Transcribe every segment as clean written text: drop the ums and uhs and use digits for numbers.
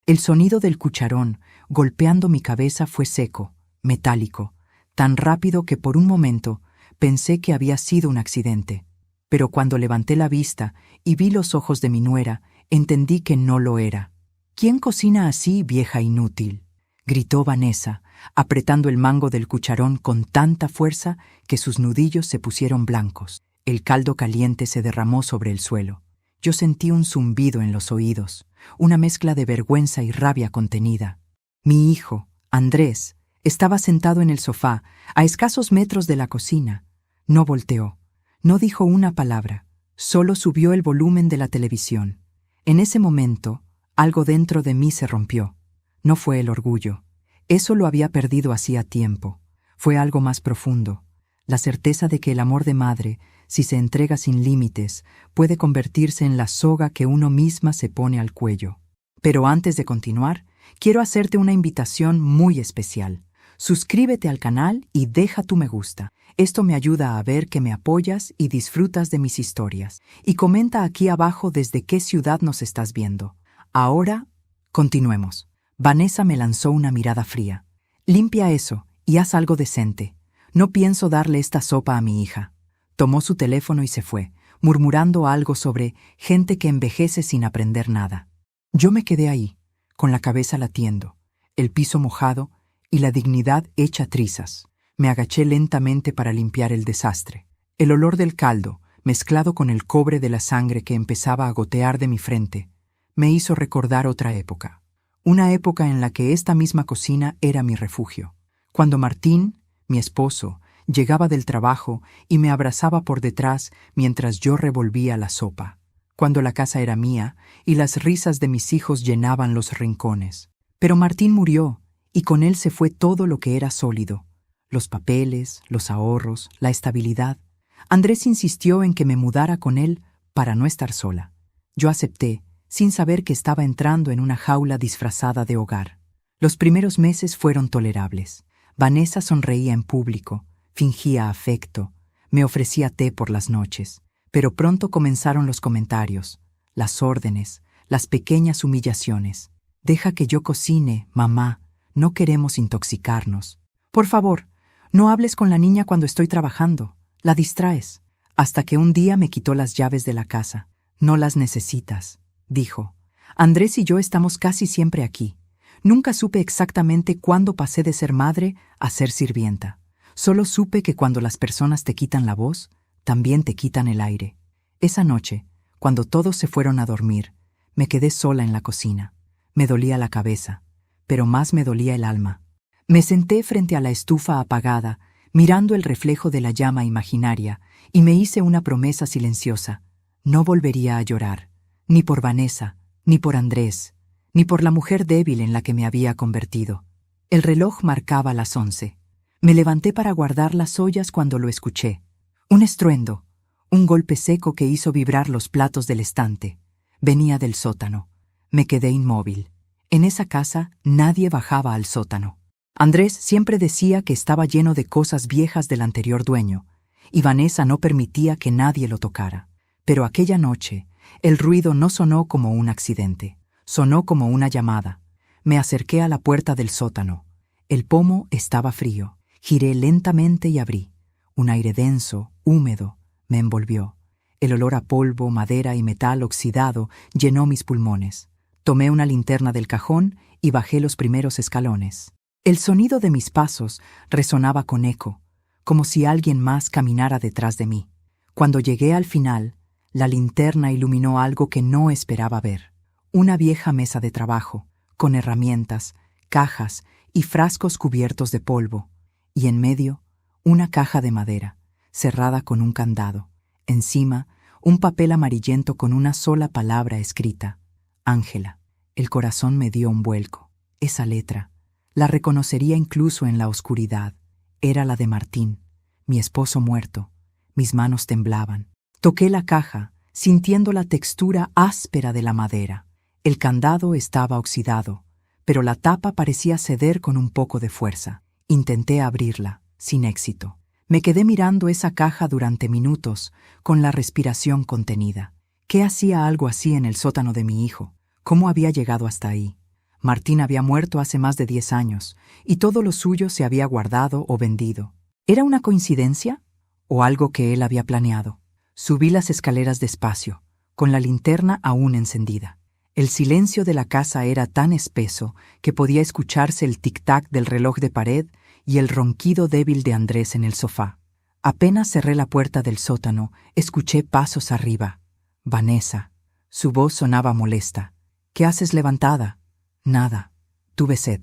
El sonido del cucharón golpeando mi cabeza fue seco, metálico, tan rápido que por un momento pensé que había sido un accidente. Pero cuando levanté la vista y vi los ojos de mi nuera, entendí que no lo era. «¿Quién cocina así, vieja inútil?», gritó Vanessa, apretando el mango del cucharón con tanta fuerza que sus nudillos se pusieron blancos. El caldo caliente se derramó sobre el suelo. Yo sentí un zumbido en los oídos, una mezcla de vergüenza y rabia contenida. Mi hijo, Andrés, estaba sentado en el sofá, a escasos metros de la cocina. No volteó, no dijo una palabra, solo subió el volumen de la televisión. En ese momento, algo dentro de mí se rompió. No fue el orgullo. Eso lo había perdido hacía tiempo. Fue algo más profundo. La certeza de que el amor de madre, si se entrega sin límites, puede convertirse en la soga que uno misma se pone al cuello. Pero antes de continuar, quiero hacerte una invitación muy especial. Suscríbete al canal y deja tu me gusta. Esto me ayuda a ver que me apoyas y disfrutas de mis historias. Y comenta aquí abajo desde qué ciudad nos estás viendo. Ahora, continuemos. Vanessa me lanzó una mirada fría. «Limpia eso y haz algo decente. No pienso darle esta sopa a mi hija». Tomó su teléfono y se fue, murmurando algo sobre gente que envejece sin aprender nada. Yo me quedé ahí, con la cabeza latiendo, el piso mojado y la dignidad hecha trizas. Me agaché lentamente para limpiar el desastre. El olor del caldo, mezclado con el cobre de la sangre que empezaba a gotear de mi frente, me hizo recordar otra época. Una época en la que esta misma cocina era mi refugio. Cuando Martín, mi esposo, llegaba del trabajo y me abrazaba por detrás mientras yo revolvía la sopa. Cuando la casa era mía y las risas de mis hijos llenaban los rincones. Pero Martín murió y con él se fue todo lo que era sólido. Los papeles, los ahorros, la estabilidad. Andrés insistió en que me mudara con él para no estar sola. Yo acepté, sin saber que estaba entrando en una jaula disfrazada de hogar. Los primeros meses fueron tolerables. Vanessa sonreía en público, fingía afecto, me ofrecía té por las noches. Pero pronto comenzaron los comentarios, las órdenes, las pequeñas humillaciones. «Deja que yo cocine, mamá, no queremos intoxicarnos. Por favor, no hables con la niña cuando estoy trabajando, la distraes». Hasta que un día me quitó las llaves de la casa. «No las necesitas», dijo. «Andrés y yo estamos casi siempre aquí. Nunca supe exactamente cuándo pasé de ser madre a ser sirvienta. Solo supe que cuando las personas te quitan la voz, también te quitan el aire». Esa noche, cuando todos se fueron a dormir, me quedé sola en la cocina. Me dolía la cabeza, pero más me dolía el alma. Me senté frente a la estufa apagada, mirando el reflejo de la llama imaginaria, y me hice una promesa silenciosa. No volvería a llorar, ni por Vanessa, ni por Andrés, ni por la mujer débil en la que me había convertido. El reloj marcaba las 11. Me levanté para guardar las ollas cuando lo escuché. Un estruendo, un golpe seco que hizo vibrar los platos del estante. Venía del sótano. Me quedé inmóvil. En esa casa nadie bajaba al sótano. Andrés siempre decía que estaba lleno de cosas viejas del anterior dueño, y Vanessa no permitía que nadie lo tocara. Pero aquella noche, el ruido no sonó como un accidente, sonó como una llamada. Me acerqué a la puerta del sótano. El pomo estaba frío. Giré lentamente y abrí. Un aire denso, húmedo, me envolvió. El olor a polvo, madera y metal oxidado llenó mis pulmones. Tomé una linterna del cajón y bajé los primeros escalones. El sonido de mis pasos resonaba con eco, como si alguien más caminara detrás de mí. Cuando llegué al final, la linterna iluminó algo que no esperaba ver. Una vieja mesa de trabajo, con herramientas, cajas y frascos cubiertos de polvo. Y en medio, una caja de madera, cerrada con un candado. Encima, un papel amarillento con una sola palabra escrita: Ángela. El corazón me dio un vuelco. Esa letra, la reconocería incluso en la oscuridad. Era la de Martín, mi esposo muerto. Mis manos temblaban. Toqué la caja, sintiendo la textura áspera de la madera. El candado estaba oxidado, pero la tapa parecía ceder con un poco de fuerza. Intenté abrirla, sin éxito. Me quedé mirando esa caja durante minutos, con la respiración contenida. ¿Qué hacía algo así en el sótano de mi hijo? ¿Cómo había llegado hasta ahí? Martín había muerto hace más de 10 años, y todo lo suyo se había guardado o vendido. ¿Era una coincidencia? ¿O algo que él había planeado? Subí las escaleras despacio, con la linterna aún encendida. El silencio de la casa era tan espeso que podía escucharse el tic-tac del reloj de pared y el ronquido débil de Andrés en el sofá. Apenas cerré la puerta del sótano, escuché pasos arriba. Vanessa. Su voz sonaba molesta. «¿Qué haces levantada?» «Nada. Tuve sed».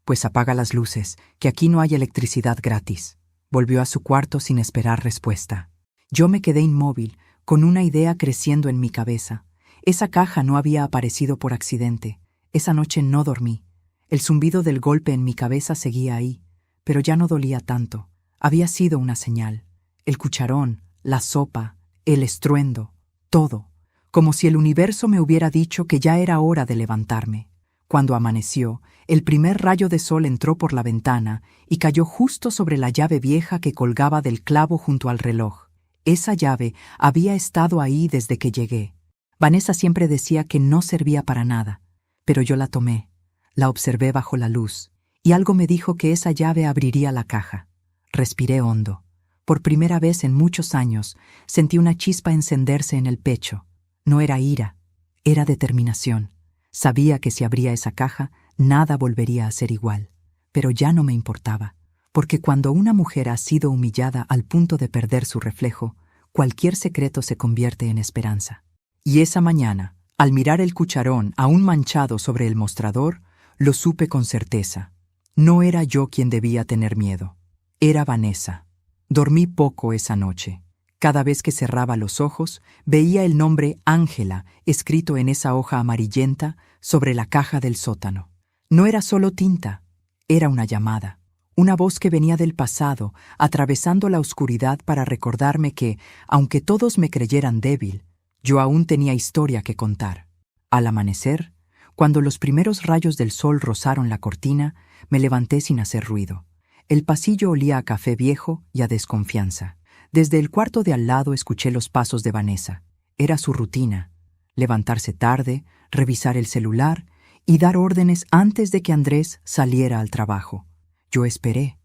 «Pues apaga las luces, que aquí no hay electricidad gratis». Volvió a su cuarto sin esperar respuesta. Yo me quedé inmóvil, con una idea creciendo en mi cabeza. Esa caja no había aparecido por accidente. Esa noche no dormí. El zumbido del golpe en mi cabeza seguía ahí, pero ya no dolía tanto. Había sido una señal. El cucharón, la sopa, el estruendo, todo. Como si el universo me hubiera dicho que ya era hora de levantarme. Cuando amaneció, el primer rayo de sol entró por la ventana y cayó justo sobre la llave vieja que colgaba del clavo junto al reloj. Esa llave había estado ahí desde que llegué. Vanessa siempre decía que no servía para nada, pero yo la tomé, la observé bajo la luz, y algo me dijo que esa llave abriría la caja. Respiré hondo. Por primera vez en muchos años sentí una chispa encenderse en el pecho. No era ira, era determinación. Sabía que si abría esa caja, nada volvería a ser igual. Pero ya no me importaba, porque cuando una mujer ha sido humillada al punto de perder su reflejo, cualquier secreto se convierte en esperanza. Y esa mañana, al mirar el cucharón aún manchado sobre el mostrador, lo supe con certeza. No era yo quien debía tener miedo. Era Vanessa. Dormí poco esa noche. Cada vez que cerraba los ojos, veía el nombre Ángela escrito en esa hoja amarillenta sobre la caja del sótano. No era solo tinta, era una llamada. Una voz que venía del pasado, atravesando la oscuridad para recordarme que, aunque todos me creyeran débil, yo aún tenía historia que contar. Al amanecer, cuando los primeros rayos del sol rozaron la cortina, me levanté sin hacer ruido. El pasillo olía a café viejo y a desconfianza. Desde el cuarto de al lado escuché los pasos de Vanessa. Era su rutina: levantarse tarde, revisar el celular y dar órdenes antes de que Andrés saliera al trabajo. Yo esperé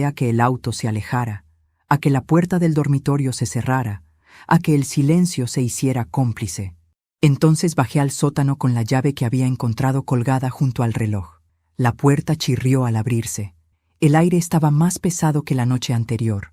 a que el auto se alejara, a que la puerta del dormitorio se cerrara, a que el silencio se hiciera cómplice. Entonces bajé al sótano con la llave que había encontrado colgada junto al reloj. La puerta chirrió al abrirse. El aire estaba más pesado que la noche anterior.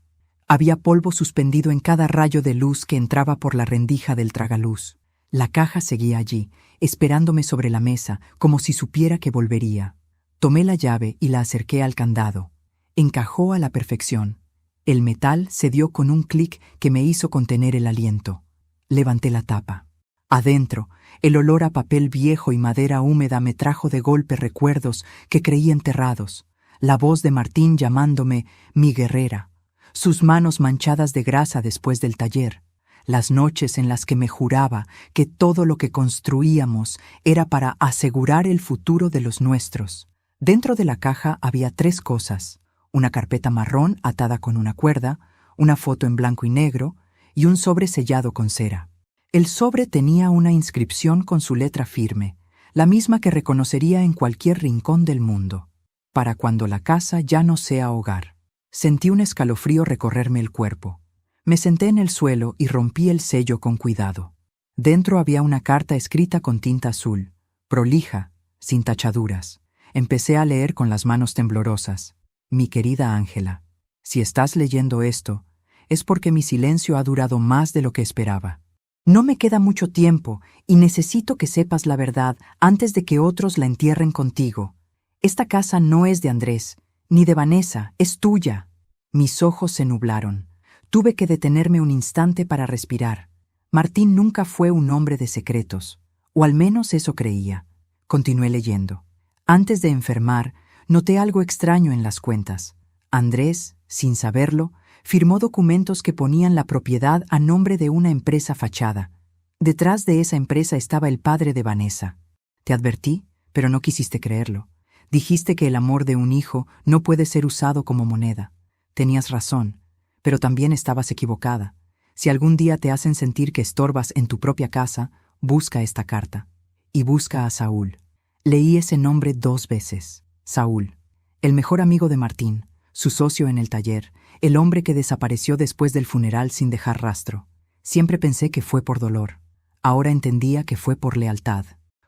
Había polvo suspendido en cada rayo de luz que entraba por la rendija del tragaluz. La caja seguía allí, esperándome sobre la mesa, como si supiera que volvería. Tomé la llave y la acerqué al candado. Encajó a la perfección. El metal se dio con un clic que me hizo contener el aliento. Levanté la tapa. Adentro, el olor a papel viejo y madera húmeda me trajo de golpe recuerdos que creí enterrados. La voz de Martín llamándome mi guerrera. Sus manos manchadas de grasa después del taller. Las noches en las que me juraba que todo lo que construíamos era para asegurar el futuro de los nuestros. Dentro de la caja había 3 cosas: una carpeta marrón atada con una cuerda, una foto en blanco y negro y un sobre sellado con cera. El sobre tenía una inscripción con su letra firme, la misma que reconocería en cualquier rincón del mundo: para cuando la casa ya no sea hogar. Sentí un escalofrío recorrerme el cuerpo. Me senté en el suelo y rompí el sello con cuidado. Dentro había una carta escrita con tinta azul, prolija, sin tachaduras. Empecé a leer con las manos temblorosas. Mi querida Ángela, si estás leyendo esto, es porque mi silencio ha durado más de lo que esperaba. No me queda mucho tiempo y necesito que sepas la verdad antes de que otros la entierren contigo. Esta casa no es de Andrés, ni de Vanessa, es tuya. Mis ojos se nublaron. Tuve que detenerme un instante para respirar. Martín nunca fue un hombre de secretos, o al menos eso creía. Continué leyendo. Antes de enfermar, noté algo extraño en las cuentas. Andrés, sin saberlo, firmó documentos que ponían la propiedad a nombre de una empresa fachada. Detrás de esa empresa estaba el padre de Vanessa. Te advertí, pero no quisiste creerlo. Dijiste que el amor de un hijo no puede ser usado como moneda. Tenías razón, pero también estabas equivocada. Si algún día te hacen sentir que estorbas en tu propia casa, busca esta carta. Y busca a Saúl. Leí ese nombre 2 veces. Saúl, el mejor amigo de Martín, su socio en el taller, el hombre que desapareció después del funeral sin dejar rastro. Siempre pensé que fue por dolor. Ahora entendía que fue por lealtad.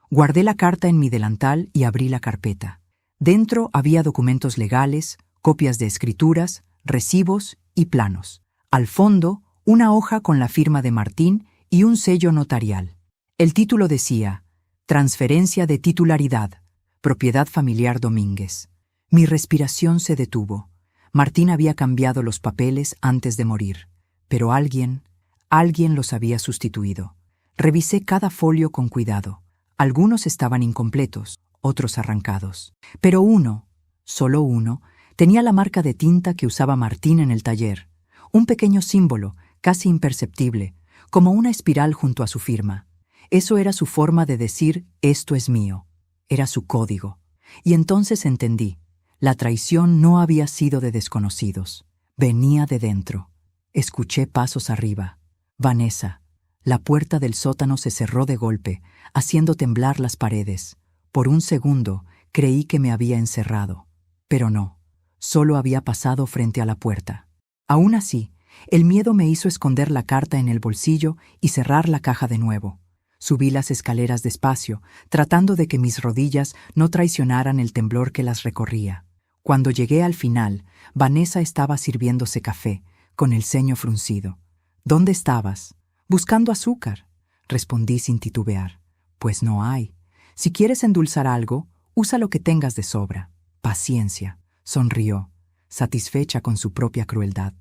Guardé la carta en mi delantal y abrí la carpeta. Dentro había documentos legales, copias de escrituras, recibos y planos. Al fondo, una hoja con la firma de Martín y un sello notarial. El título decía: Transferencia de titularidad, propiedad familiar Domínguez. Mi respiración se detuvo. Martín había cambiado los papeles antes de morir, pero alguien los había sustituido. Revisé cada folio con cuidado. Algunos estaban incompletos, otros arrancados. Pero uno, solo uno, tenía la marca de tinta que usaba Martín en el taller. Un pequeño símbolo, casi imperceptible, como una espiral junto a su firma. Eso era su forma de decir: esto es mío. Era su código. Y entonces entendí. La traición no había sido de desconocidos. Venía de dentro. Escuché pasos arriba. Vanessa. La puerta del sótano se cerró de golpe, haciendo temblar las paredes. Por un segundo creí que me había encerrado. Pero no. Solo había pasado frente a la puerta. Aún así, el miedo me hizo esconder la carta en el bolsillo y cerrar la caja de nuevo. Subí las escaleras despacio, tratando de que mis rodillas no traicionaran el temblor que las recorría. Cuando llegué al final, Vanessa estaba sirviéndose café, con el ceño fruncido. ¿Dónde estabas? Buscando azúcar, respondí sin titubear. Pues no hay. Si quieres endulzar algo, usa lo que tengas de sobra. Paciencia, sonrió, satisfecha con su propia crueldad,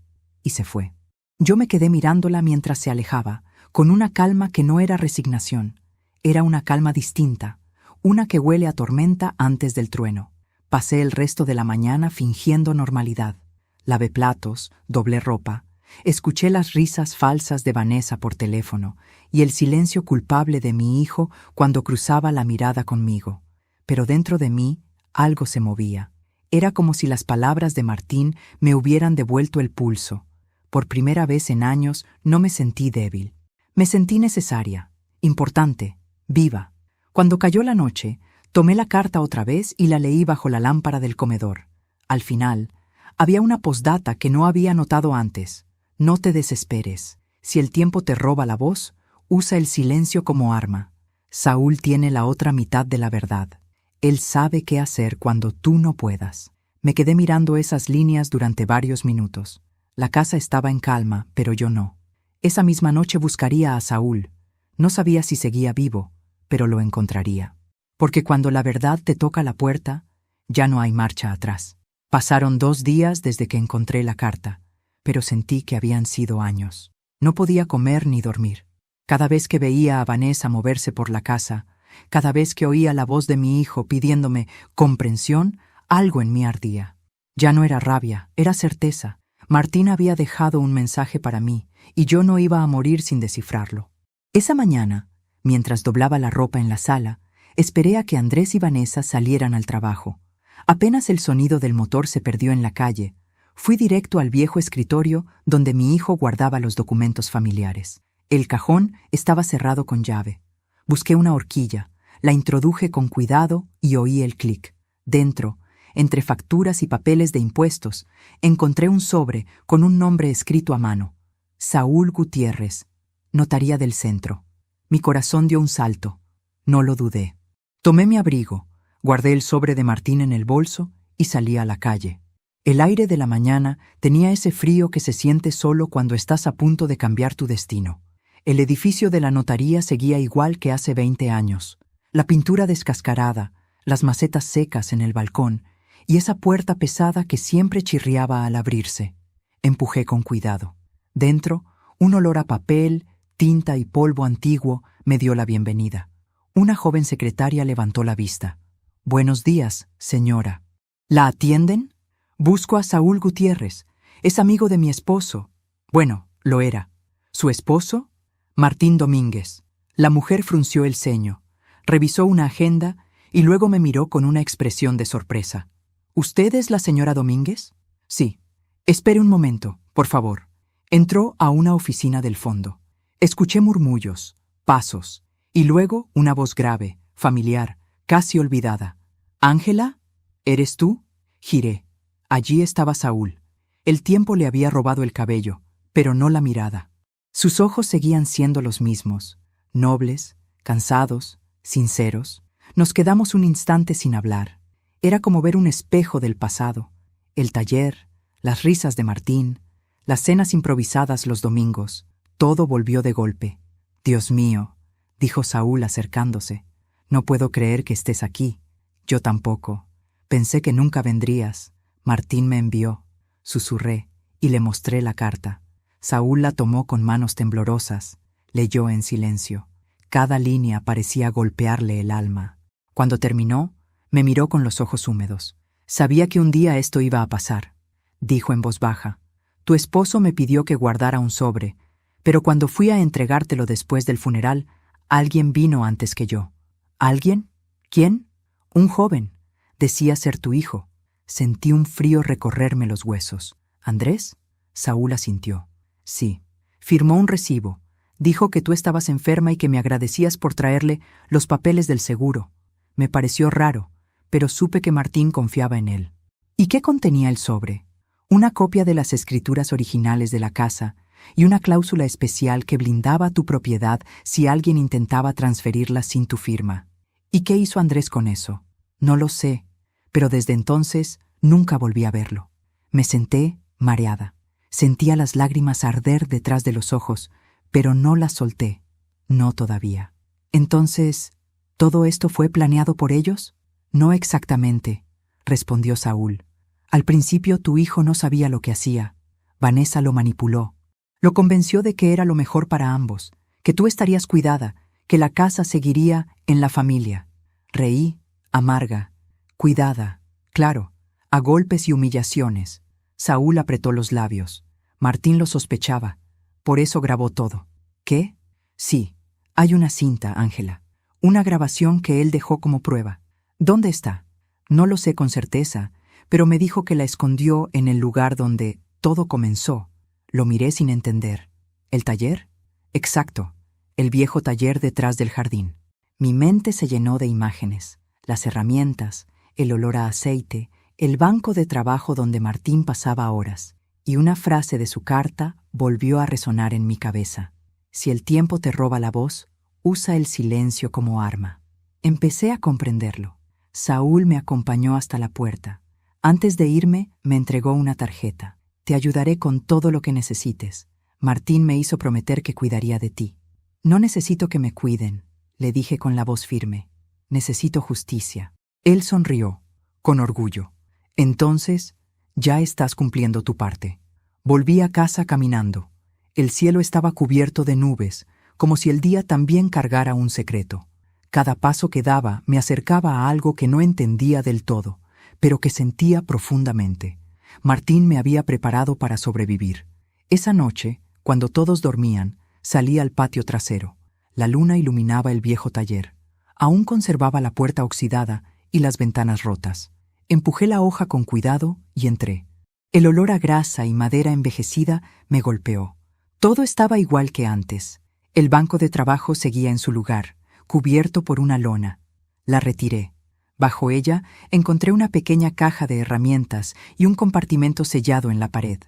y se fue. Yo me quedé mirándola mientras se alejaba, con una calma que no era resignación. Era una calma distinta, una que huele a tormenta antes del trueno. Pasé el resto de la mañana fingiendo normalidad. Lavé platos, doblé ropa. Escuché las risas falsas de Vanessa por teléfono y el silencio culpable de mi hijo cuando cruzaba la mirada conmigo. Pero dentro de mí algo se movía. Era como si las palabras de Martín me hubieran devuelto el pulso. Por primera vez en años no me sentí débil. Me sentí necesaria, importante, viva. Cuando cayó la noche, tomé la carta otra vez y la leí bajo la lámpara del comedor. Al final, había una postdata que no había notado antes. No te desesperes. Si el tiempo te roba la voz, usa el silencio como arma. Saúl tiene la otra mitad de la verdad. Él sabe qué hacer cuando tú no puedas. Me quedé mirando esas líneas durante varios minutos. La casa estaba en calma, pero yo no. Esa misma noche buscaría a Saúl. No sabía si seguía vivo, pero lo encontraría. Porque cuando la verdad te toca la puerta, ya no hay marcha atrás. Pasaron 2 días desde que encontré la carta, pero sentí que habían sido años. No podía comer ni dormir. Cada vez que veía a Vanessa moverse por la casa, cada vez que oía la voz de mi hijo pidiéndome comprensión, algo en mí ardía. Ya no era rabia, era certeza. Martín había dejado un mensaje para mí, y yo no iba a morir sin descifrarlo. Esa mañana, mientras doblaba la ropa en la sala, esperé a que Andrés y Vanessa salieran al trabajo. Apenas el sonido del motor se perdió en la calle, fui directo al viejo escritorio donde mi hijo guardaba los documentos familiares. El cajón estaba cerrado con llave. Busqué una horquilla, la introduje con cuidado y oí el clic. Dentro, entre facturas y papeles de impuestos, encontré un sobre con un nombre escrito a mano. Saúl Gutiérrez, Notaría del Centro. Mi corazón dio un salto. No lo dudé. Tomé mi abrigo, guardé el sobre de Martín en el bolso y salí a la calle. El aire de la mañana tenía ese frío que se siente solo cuando estás a punto de cambiar tu destino. El edificio de la notaría seguía igual que hace 20 años. La pintura descascarada, las macetas secas en el balcón y esa puerta pesada que siempre chirriaba al abrirse. Empujé con cuidado. Dentro, un olor a papel, tinta y polvo antiguo me dio la bienvenida. Una joven secretaria levantó la vista. «Buenos días, señora». «¿La atienden?» «Busco a Saúl Gutiérrez. Es amigo de mi esposo». Bueno, lo era. ¿Su esposo? Martín Domínguez. La mujer frunció el ceño, revisó una agenda y luego me miró con una expresión de sorpresa. ¿Usted es la señora Domínguez? Sí. Espere un momento, por favor. Entró a una oficina del fondo. Escuché murmullos, pasos, y luego una voz grave, familiar, casi olvidada. «¿Ángela? ¿Eres tú?» Giré. Allí estaba Saúl. El tiempo le había robado el cabello, pero no la mirada. Sus ojos seguían siendo los mismos, nobles, cansados, sinceros. Nos quedamos un instante sin hablar. Era como ver un espejo del pasado. El taller, las risas de Martín, las cenas improvisadas los domingos. Todo volvió de golpe. «Dios mío», dijo Saúl acercándose. «No puedo creer que estés aquí». «Yo tampoco. Pensé que nunca vendrías. Martín me envió». Susurré y le mostré la carta. Saúl la tomó con manos temblorosas. Leyó en silencio. Cada línea parecía golpearle el alma. Cuando terminó, me miró con los ojos húmedos. «Sabía que un día esto iba a pasar», dijo en voz baja. «Tu esposo me pidió que guardara un sobre, pero cuando fui a entregártelo después del funeral, alguien vino antes que yo». «¿Alguien? ¿Quién?» «Un joven. Decía ser tu hijo». Sentí un frío recorrerme los huesos. «¿Andrés?» Saúl asintió. «Sí. Firmó un recibo. Dijo que tú estabas enferma y que me agradecías por traerle los papeles del seguro. Me pareció raro, pero supe que Martín confiaba en él». «¿Y qué contenía el sobre?» «Una copia de las escrituras originales de la casa y una cláusula especial que blindaba tu propiedad si alguien intentaba transferirla sin tu firma». «¿Y qué hizo Andrés con eso?» «No lo sé, pero desde entonces nunca volví a verlo». Me senté, mareada. Sentía las lágrimas arder detrás de los ojos, pero no las solté. No todavía. «Entonces, ¿todo esto fue planeado por ellos?» «No exactamente», respondió Saúl. «Al principio tu hijo no sabía lo que hacía. Vanessa lo manipuló. Lo convenció de que era lo mejor para ambos, que tú estarías cuidada, que la casa seguiría en la familia». Reí, amarga, cuidada, claro, a golpes y humillaciones. Saúl apretó los labios. Martín lo sospechaba. Por eso grabó todo. ¿Qué? Sí, hay una cinta, Ángela. Una grabación que él dejó como prueba. ¿Dónde está? No lo sé con certeza, pero me dijo que la escondió en el lugar donde todo comenzó. Lo miré sin entender. ¿El taller? Exacto, el viejo taller detrás del jardín. Mi mente se llenó de imágenes, las herramientas, el olor a aceite, el banco de trabajo donde Martín pasaba horas, y una frase de su carta volvió a resonar en mi cabeza. Si el tiempo te roba la voz, usa el silencio como arma. Empecé a comprenderlo. Saúl me acompañó hasta la puerta. Antes de irme, me entregó una tarjeta. «Te ayudaré con todo lo que necesites. Martín me hizo prometer que cuidaría de ti». «No necesito que me cuiden», le dije con la voz firme. «Necesito justicia». Él sonrió, con orgullo. «Entonces, ya estás cumpliendo tu parte». Volví a casa caminando. El cielo estaba cubierto de nubes, como si el día también cargara un secreto. Cada paso que daba me acercaba a algo que no entendía del todo, pero que sentía profundamente. Martín me había preparado para sobrevivir. Esa noche, cuando todos dormían, salí al patio trasero. La luna iluminaba el viejo taller. Aún conservaba la puerta oxidada y las ventanas rotas. Empujé la hoja con cuidado y entré. El olor a grasa y madera envejecida me golpeó. Todo estaba igual que antes. El banco de trabajo seguía en su lugar, cubierto por una lona. La retiré. Bajo ella encontré una pequeña caja de herramientas y un compartimento sellado en la pared.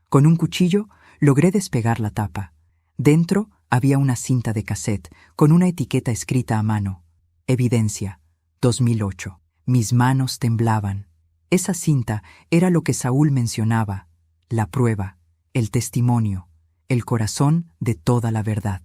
Con un cuchillo logré despegar la tapa. Dentro había una cinta de cassette con una etiqueta escrita a mano. Evidencia, 2008. Mis manos temblaban. Esa cinta era lo que Saúl mencionaba, la prueba, el testimonio, el corazón de toda la verdad.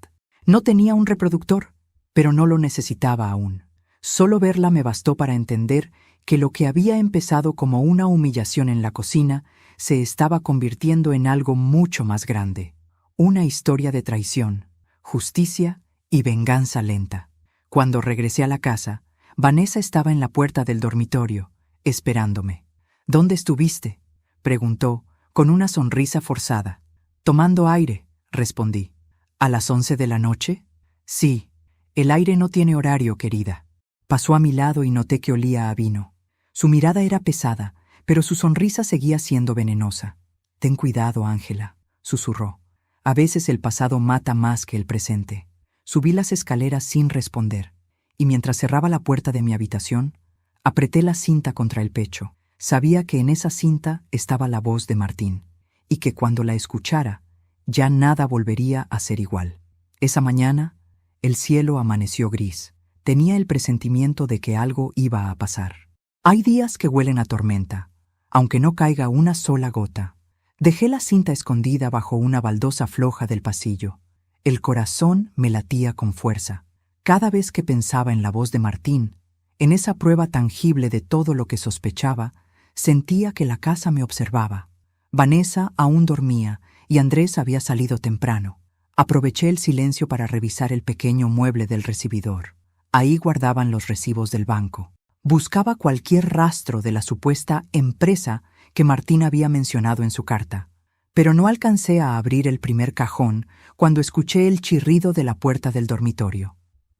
No tenía un reproductor, pero no lo necesitaba aún. Solo verla me bastó para entender que lo que había empezado como una humillación en la cocina se estaba convirtiendo en algo mucho más grande. Una historia de traición, justicia y venganza lenta. Cuando regresé a la casa, Vanessa estaba en la puerta del dormitorio, esperándome. «¿Dónde estuviste?», preguntó, con una sonrisa forzada. «Tomando aire», respondí. «¿A las 11 de la noche?» «Sí, el aire no tiene horario, querida». Pasó a mi lado y noté que olía a vino. Su mirada era pesada, pero su sonrisa seguía siendo venenosa. «Ten cuidado, Ángela», susurró. «A veces el pasado mata más que el presente». Subí las escaleras sin responder. y mientras cerraba la puerta de mi habitación, apreté la cinta contra el pecho. Sabía que en esa cinta estaba la voz de Martín, y que cuando la escuchara, ya nada volvería a ser igual. Esa mañana, el cielo amaneció gris. Tenía el presentimiento de que algo iba a pasar. Hay días que huelen a tormenta, aunque no caiga una sola gota. Dejé la cinta escondida bajo una baldosa floja del pasillo. El corazón me latía con fuerza. Cada vez que pensaba en la voz de Martín, en esa prueba tangible de todo lo que sospechaba, sentía que la casa me observaba. Vanessa aún dormía y Andrés había salido temprano. Aproveché el silencio para revisar el pequeño mueble del recibidor. Ahí guardaban los recibos del banco. Buscaba cualquier rastro de la supuesta empresa que Martín había mencionado en su carta. Pero no alcancé a abrir el primer cajón cuando escuché el chirrido de la puerta del dormitorio.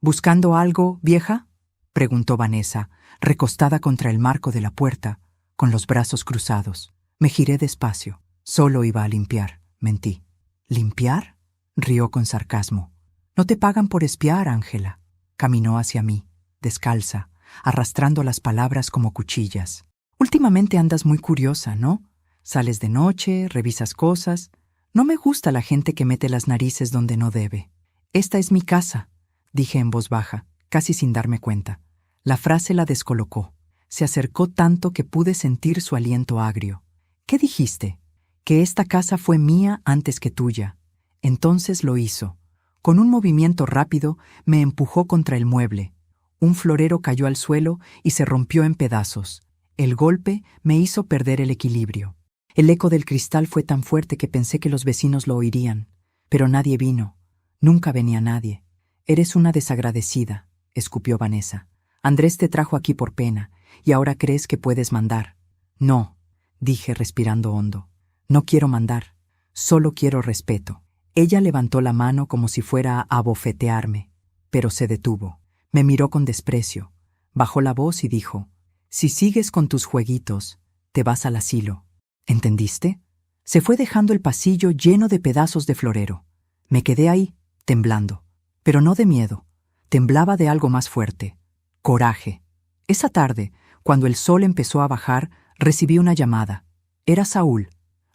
¿Buscando algo, vieja?, preguntó Vanessa, recostada contra el marco de la puerta, con los brazos cruzados. Me giré despacio. Solo iba a limpiar, mentí. ¿Limpiar?, rió con sarcasmo. No te pagan por espiar, Ángela. Caminó hacia mí, descalza, arrastrando las palabras como cuchillas. Últimamente andas muy curiosa, ¿no? Sales de noche, revisas cosas. No me gusta la gente que mete las narices donde no debe. Esta es mi casa, dije en voz baja, casi sin darme cuenta. La frase la descolocó. Se acercó tanto que pude sentir su aliento agrio. ¿Qué dijiste? Que esta casa fue mía antes que tuya. Entonces lo hizo. Con un movimiento rápido me empujó contra el mueble. Un florero cayó al suelo y se rompió en pedazos. El golpe me hizo perder el equilibrio. El eco del cristal fue tan fuerte que pensé que los vecinos lo oirían. Pero nadie vino. Nunca venía nadie. Eres una desagradecida, escupió Vanessa. Andrés te trajo aquí por pena, y ahora crees que puedes mandar. No, dije respirando hondo. No quiero mandar. Solo quiero respeto. Ella levantó la mano como si fuera a abofetearme, pero se detuvo. Me miró con desprecio, bajó la voz y dijo: si sigues con tus jueguitos, te vas al asilo. ¿Entendiste? Se fue dejando el pasillo lleno de pedazos de florero. Me quedé ahí, temblando. Pero no de miedo. Temblaba de algo más fuerte. Coraje. Esa tarde, cuando el sol empezó a bajar, recibí una llamada. Era Saúl.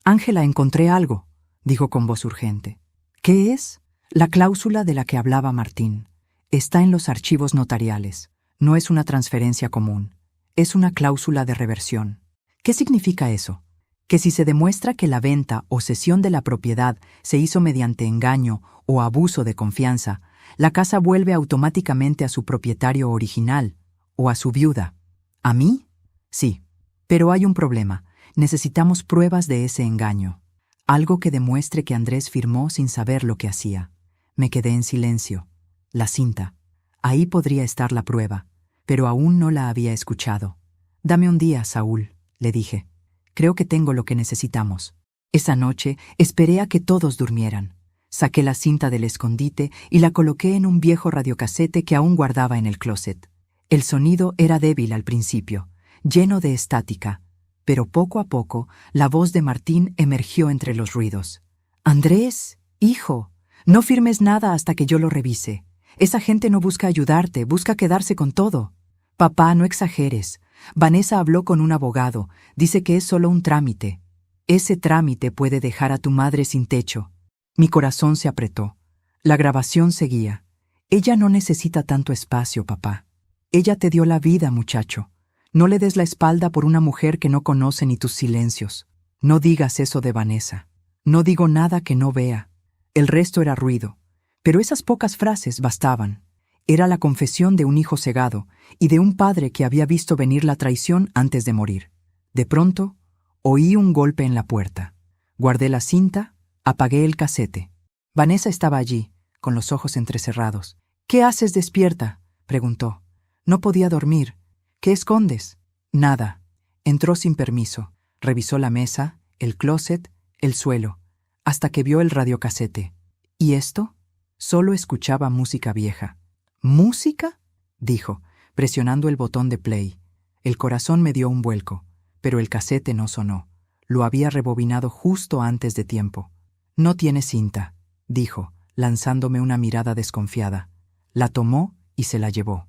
Ángela, encontré algo, dijo con voz urgente. ¿Qué es? La cláusula de la que hablaba Martín. Está en los archivos notariales. No es una transferencia común. Es una cláusula de reversión. ¿Qué significa eso? Que si se demuestra que la venta o cesión de la propiedad se hizo mediante engaño o abuso de confianza, la casa vuelve automáticamente a su propietario original o a su viuda. ¿A mí? Sí. Pero hay un problema. Necesitamos pruebas de ese engaño. Algo que demuestre que Andrés firmó sin saber lo que hacía. Me quedé en silencio. La cinta. Ahí podría estar la prueba, pero aún no la había escuchado. Dame un día, Saúl, le dije. Creo que tengo lo que necesitamos. Esa noche esperé a que todos durmieran. Saqué la cinta del escondite y la coloqué en un viejo radiocasete que aún guardaba en el closet. El sonido era débil al principio, lleno de estática, pero poco a poco la voz de Martín emergió entre los ruidos. «Andrés, hijo, no firmes nada hasta que yo lo revise. Esa gente no busca ayudarte, busca quedarse con todo. Papá, no exageres. Vanessa habló con un abogado, dice que es solo un trámite. Ese trámite puede dejar a tu madre sin techo». Mi corazón se apretó. La grabación seguía. «Ella no necesita tanto espacio, papá. Ella te dio la vida, muchacho. No le des la espalda por una mujer que no conoce ni tus silencios. No digas eso de Vanessa. No digo nada que no vea». El resto era ruido, pero esas pocas frases bastaban. Era la confesión de un hijo cegado y de un padre que había visto venir la traición antes de morir. De pronto, oí un golpe en la puerta. Guardé la cinta, apagué el casete. Vanessa estaba allí, con los ojos entrecerrados. «¿Qué haces despierta?», preguntó. No podía dormir. «¿Qué escondes?». Nada. Entró sin permiso. Revisó la mesa, el closet, el suelo, hasta que vio el radiocasete. ¿Y esto? Solo escuchaba música vieja. «¿Música?», dijo, presionando el botón de play. El corazón me dio un vuelco, pero el casete no sonó. Lo había rebobinado justo antes de tiempo. «No tiene cinta», dijo, lanzándome una mirada desconfiada. La tomó y se la llevó.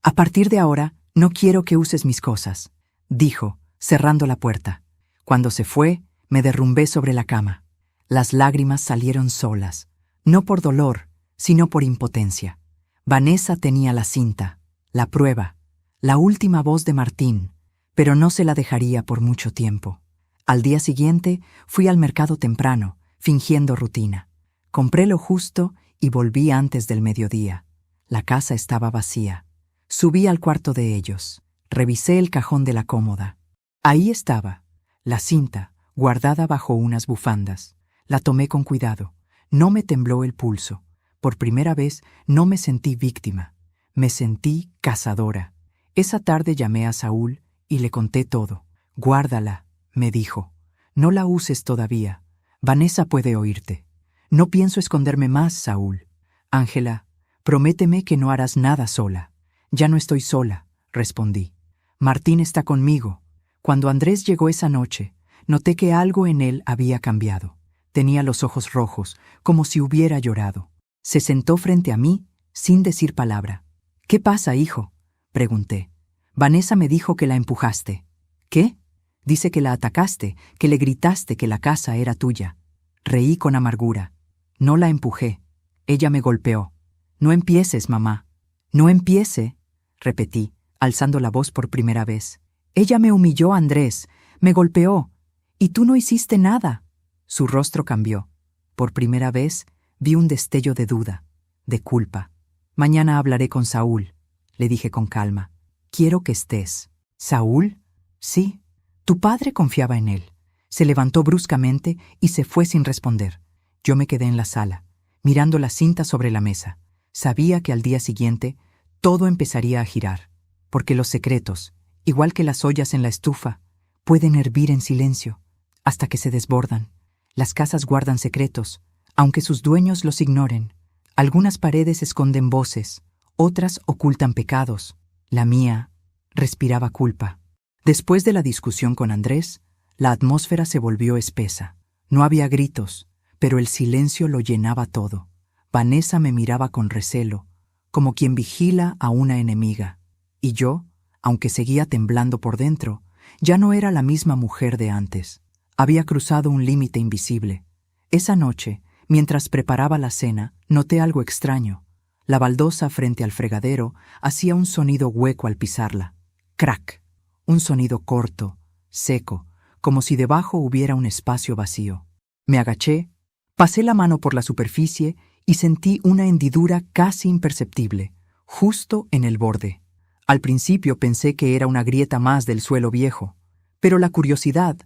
A partir de ahora, no quiero que uses mis cosas, dijo, cerrando la puerta. Cuando se fue, me derrumbé sobre la cama. Las lágrimas salieron solas, no por dolor, sino por impotencia. Vanessa tenía la cinta, la prueba, la última voz de Martín, pero no se la dejaría por mucho tiempo. Al día siguiente fui al mercado temprano, fingiendo rutina. Compré lo justo y volví antes del mediodía. La casa estaba vacía. Subí al cuarto de ellos. Revisé el cajón de la cómoda. Ahí estaba, la cinta, guardada bajo unas bufandas. La tomé con cuidado. No me tembló el pulso. Por primera vez no me sentí víctima. Me sentí cazadora. Esa tarde llamé a Saúl y le conté todo. Guárdala, me dijo. No la uses todavía. Vanessa puede oírte. No pienso esconderme más, Saúl. Ángela, prométeme que no harás nada sola. Ya no estoy sola, respondí. Martín está conmigo. Cuando Andrés llegó esa noche, noté que algo en él había cambiado. Tenía los ojos rojos, como si hubiera llorado. Se sentó frente a mí, sin decir palabra. ¿Qué pasa, hijo?, pregunté. Vanessa me dijo que la empujaste. ¿Qué? Dice que la atacaste, que le gritaste que la casa era tuya. Reí con amargura. No la empujé. Ella me golpeó. No empieces, mamá. No empiece, repetí, alzando la voz por primera vez. Ella me humilló, Andrés, me golpeó. Y tú no hiciste nada. Su rostro cambió. Por primera vez vi un destello de duda, de culpa. Mañana hablaré con Saúl, le dije con calma. Quiero que estés. ¿Saúl? Sí. Tu padre confiaba en él. Se levantó bruscamente y se fue sin responder. Yo me quedé en la sala, mirando la cinta sobre la mesa. Sabía que al día siguiente todo empezaría a girar, porque los secretos, igual que las ollas en la estufa, pueden hervir en silencio, hasta que se desbordan. Las casas guardan secretos, aunque sus dueños los ignoren. Algunas paredes esconden voces, otras ocultan pecados. La mía respiraba culpa. Después de la discusión con Andrés, la atmósfera se volvió espesa. No había gritos, pero el silencio lo llenaba todo. Vanessa me miraba con recelo, como quien vigila a una enemiga. Y yo, aunque seguía temblando por dentro, ya no era la misma mujer de antes. Había cruzado un límite invisible. Esa noche, mientras preparaba la cena, noté algo extraño. La baldosa frente al fregadero hacía un sonido hueco al pisarla. ¡Crack! Un sonido corto, seco, como si debajo hubiera un espacio vacío. Me agaché, pasé la mano por la superficie y sentí una hendidura casi imperceptible, justo en el borde. Al principio pensé que era una grieta más del suelo viejo, pero la curiosidad,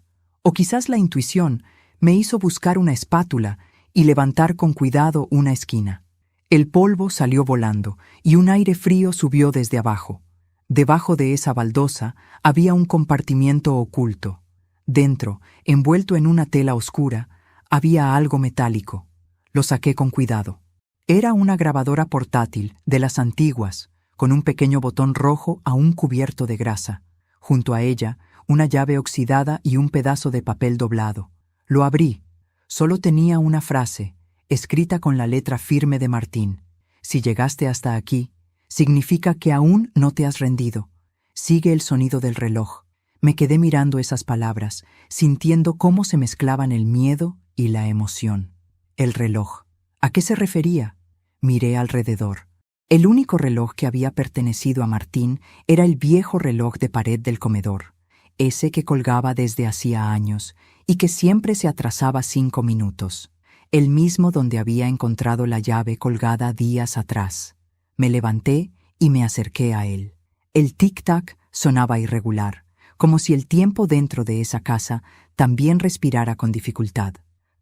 o quizás la intuición, me hizo buscar una espátula y levantar con cuidado una esquina. El polvo salió volando y un aire frío subió desde abajo. Debajo de esa baldosa había un compartimiento oculto. Dentro, envuelto en una tela oscura, había algo metálico. Lo saqué con cuidado. Era una grabadora portátil de las antiguas, con un pequeño botón rojo aún cubierto de grasa. Junto a ella, una llave oxidada y un pedazo de papel doblado. Lo abrí. Solo tenía una frase, escrita con la letra firme de Martín. Si llegaste hasta aquí, significa que aún no te has rendido. Sigue el sonido del reloj. Me quedé mirando esas palabras, sintiendo cómo se mezclaban el miedo y la emoción. El reloj. ¿A qué se refería? Miré alrededor. El único reloj que había pertenecido a Martín era el viejo reloj de pared del comedor, ese que colgaba desde hacía años y que siempre se atrasaba 5 minutos, el mismo donde había encontrado la llave colgada días atrás. Me levanté y me acerqué a él. El tic-tac sonaba irregular, como si el tiempo dentro de esa casa también respirara con dificultad.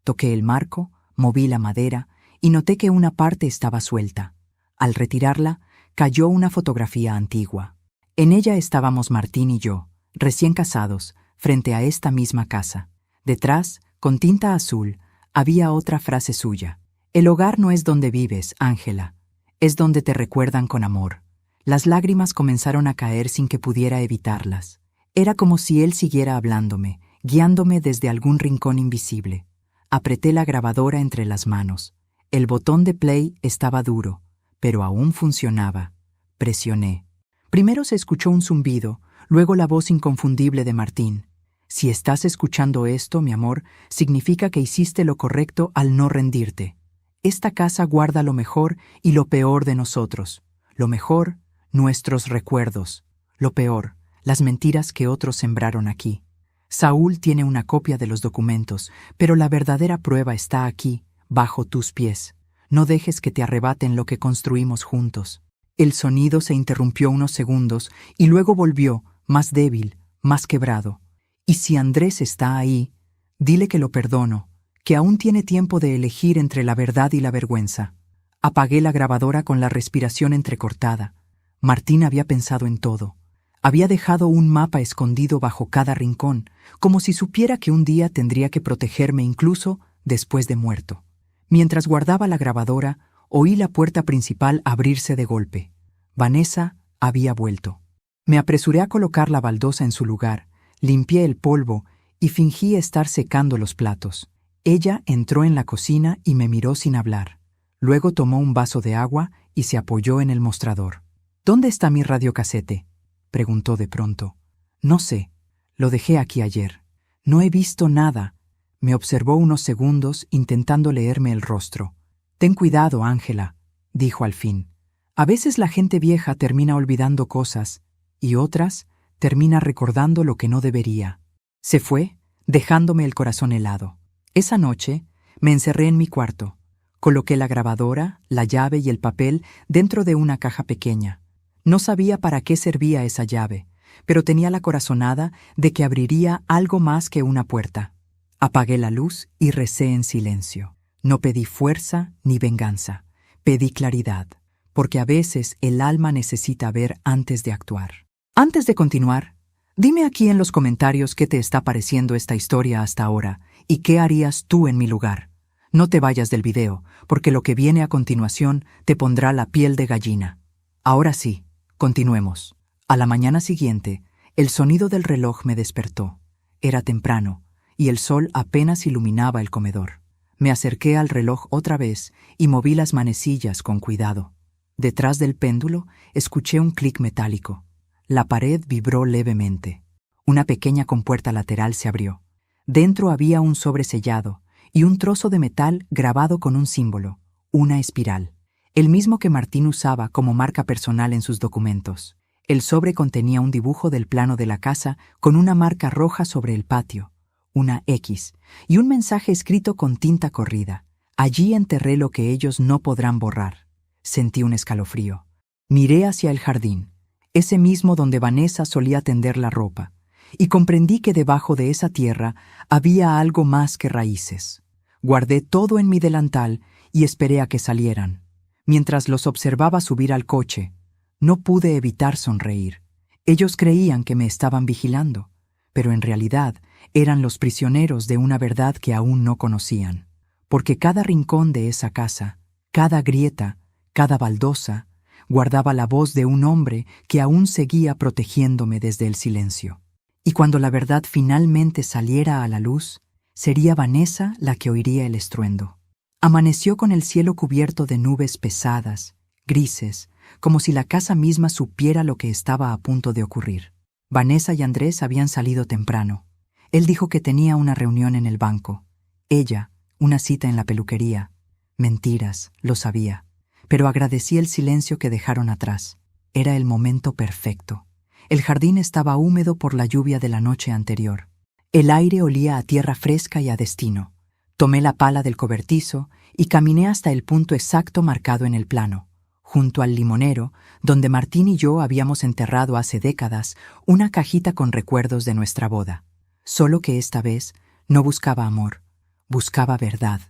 Toqué el marco, moví la madera y noté que una parte estaba suelta. Al retirarla, cayó una fotografía antigua. En ella estábamos Martín y yo, recién casados, frente a esta misma casa. Detrás, con tinta azul, había otra frase suya. El hogar no es donde vives, Ángela. Es donde te recuerdan con amor. Las lágrimas comenzaron a caer sin que pudiera evitarlas. Era como si él siguiera hablándome, guiándome desde algún rincón invisible. Apreté la grabadora entre las manos. El botón de play estaba duro, pero aún funcionaba. Presioné. Primero se escuchó un zumbido, luego la voz inconfundible de Martín. Si estás escuchando esto, mi amor, significa que hiciste lo correcto al no rendirte. Esta casa guarda lo mejor y lo peor de nosotros. Lo mejor, nuestros recuerdos. Lo peor, las mentiras que otros sembraron aquí. Saúl tiene una copia de los documentos, pero la verdadera prueba está aquí, bajo tus pies. No dejes que te arrebaten lo que construimos juntos. El sonido se interrumpió unos segundos y luego volvió, más débil, más quebrado. Y si Andrés está ahí, dile que lo perdono, que aún tiene tiempo de elegir entre la verdad y la vergüenza. Apagué la grabadora con la respiración entrecortada. Martín había pensado en todo. Había dejado un mapa escondido bajo cada rincón, como si supiera que un día tendría que protegerme incluso después de muerto. Mientras guardaba la grabadora, oí la puerta principal abrirse de golpe. Vanessa había vuelto. Me apresuré a colocar la baldosa en su lugar, limpié el polvo y fingí estar secando los platos. Ella entró en la cocina y me miró sin hablar. Luego tomó un vaso de agua y se apoyó en el mostrador. ¿Dónde está mi radiocasete?, preguntó de pronto. No sé, lo dejé aquí ayer. No he visto nada. Me observó unos segundos intentando leerme el rostro. Ten cuidado, Ángela, dijo al fin. A veces la gente vieja termina olvidando cosas y otras termina recordando lo que no debería. Se fue, dejándome el corazón helado. Esa noche me encerré en mi cuarto. Coloqué la grabadora, la llave y el papel dentro de una caja pequeña. No sabía para qué servía esa llave, pero tenía la corazonada de que abriría algo más que una puerta. Apagué la luz y recé en silencio. No pedí fuerza ni venganza, pedí claridad, porque a veces el alma necesita ver antes de actuar. Antes de continuar, dime aquí en los comentarios qué te está pareciendo esta historia hasta ahora y qué harías tú en mi lugar. No te vayas del video, porque lo que viene a continuación te pondrá la piel de gallina. Ahora sí, continuemos. A la mañana siguiente, el sonido del reloj me despertó. Era temprano, y el sol apenas iluminaba el comedor. Me acerqué al reloj otra vez y moví las manecillas con cuidado. Detrás del péndulo escuché un clic metálico. La pared vibró levemente. Una pequeña compuerta lateral se abrió. Dentro había un sobre sellado y un trozo de metal grabado con un símbolo, una espiral, el mismo que Martín usaba como marca personal en sus documentos. El sobre contenía un dibujo del plano de la casa con una marca roja sobre el patio, una X, y un mensaje escrito con tinta corrida. Allí enterré lo que ellos no podrán borrar. Sentí un escalofrío. Miré hacia el jardín, ese mismo donde Vanessa solía tender la ropa, y comprendí que debajo de esa tierra había algo más que raíces. Guardé todo en mi delantal y esperé a que salieran. Mientras los observaba subir al coche, no pude evitar sonreír. Ellos creían que me estaban vigilando, pero en realidad eran los prisioneros de una verdad que aún no conocían. Porque cada rincón de esa casa, cada grieta, cada baldosa, guardaba la voz de un hombre que aún seguía protegiéndome desde el silencio. Y cuando la verdad finalmente saliera a la luz, sería Vanessa la que oiría el estruendo. Amaneció con el cielo cubierto de nubes pesadas, grises, como si la casa misma supiera lo que estaba a punto de ocurrir. Vanessa y Andrés habían salido temprano. Él dijo que tenía una reunión en el banco. Ella, una cita en la peluquería. Mentiras, lo sabía. Pero agradecí el silencio que dejaron atrás. Era el momento perfecto. El jardín estaba húmedo por la lluvia de la noche anterior. El aire olía a tierra fresca y a destino. Tomé la pala del cobertizo y caminé hasta el punto exacto marcado en el plano, junto al limonero, donde Martín y yo habíamos enterrado hace décadas una cajita con recuerdos de nuestra boda. Solo que esta vez no buscaba amor, buscaba verdad.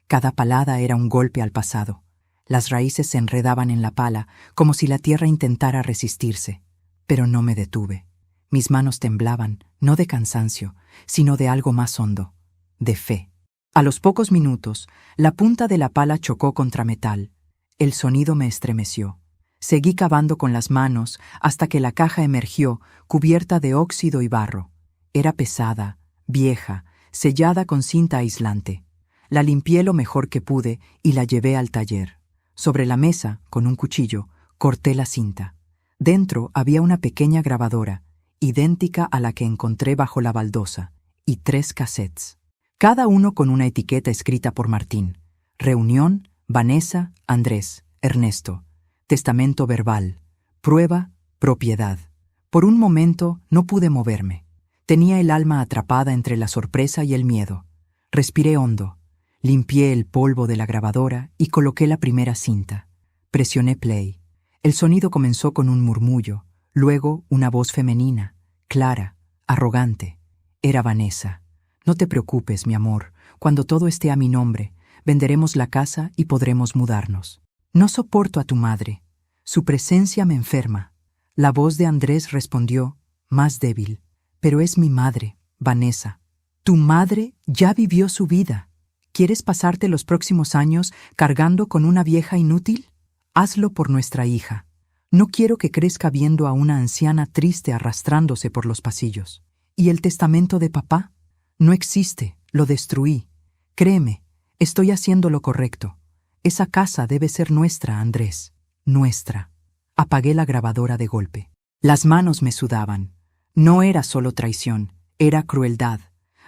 Cada palada era un golpe al pasado. Las raíces se enredaban en la pala como si la tierra intentara resistirse. Pero no me detuve. Mis manos temblaban, no de cansancio, sino de algo más hondo, de fe. A los pocos minutos, la punta de la pala chocó contra metal. El sonido me estremeció. Seguí cavando con las manos hasta que la caja emergió, cubierta de óxido y barro. Era pesada, vieja, sellada con cinta aislante. La limpié lo mejor que pude y la llevé al taller. Sobre la mesa, con un cuchillo, corté la cinta. Dentro había una pequeña grabadora, idéntica a la que encontré bajo la baldosa, y 3 cassettes, cada uno con una etiqueta escrita por Martín. Reunión, Vanessa, Andrés, Ernesto. Testamento verbal. Prueba, propiedad. Por un momento no pude moverme. Tenía el alma atrapada entre la sorpresa y el miedo. Respiré hondo. Limpié el polvo de la grabadora y coloqué la primera cinta. Presioné play. El sonido comenzó con un murmullo, luego una voz femenina, clara, arrogante. Era Vanessa. No te preocupes, mi amor. Cuando todo esté a mi nombre, venderemos la casa y podremos mudarnos. No soporto a tu madre. Su presencia me enferma. La voz de Andrés respondió, más débil. Pero es mi madre, Vanessa. Tu madre ya vivió su vida. ¿Quieres pasarte los próximos años cargando con una vieja inútil? Hazlo por nuestra hija. No quiero que crezca viendo a una anciana triste arrastrándose por los pasillos. ¿Y el testamento de papá? No existe, lo destruí. Créeme, estoy haciendo lo correcto. Esa casa debe ser nuestra, Andrés. Nuestra. Apagué la grabadora de golpe. Las manos me sudaban. No era solo traición, era crueldad.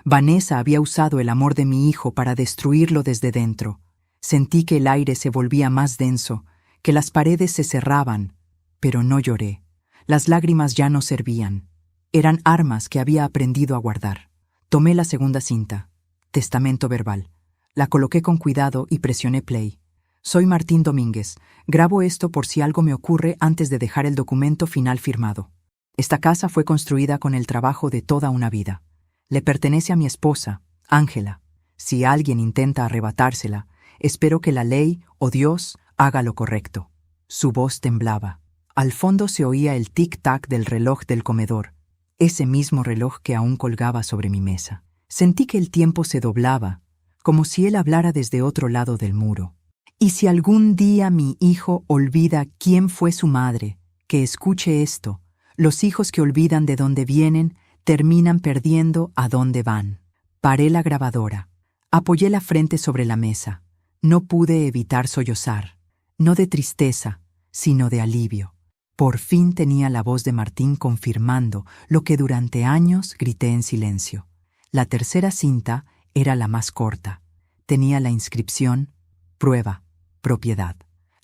Vanessa había usado el amor de mi hijo para destruirlo desde dentro. Sentí que el aire se volvía más denso, que las paredes se cerraban, pero no lloré. Las lágrimas ya no servían. Eran armas que había aprendido a guardar. Tomé la segunda cinta, testamento verbal. La coloqué con cuidado y presioné play. Soy Martín Domínguez. Grabo esto por si algo me ocurre antes de dejar el documento final firmado. Esta casa fue construida con el trabajo de toda una vida. Le pertenece a mi esposa, Ángela. Si alguien intenta arrebatársela, espero que la ley o Dios haga lo correcto. Su voz temblaba. Al fondo se oía el tic-tac del reloj del comedor, ese mismo reloj que aún colgaba sobre mi mesa. Sentí que el tiempo se doblaba, como si él hablara desde otro lado del muro. Y si algún día mi hijo olvida quién fue su madre, que escuche esto. Los hijos que olvidan de dónde vienen terminan perdiendo a dónde van. Paré la grabadora. Apoyé la frente sobre la mesa. No pude evitar sollozar. No de tristeza, sino de alivio. Por fin tenía la voz de Martín confirmando lo que durante años grité en silencio. La tercera cinta era la más corta. Tenía la inscripción Prueba, propiedad.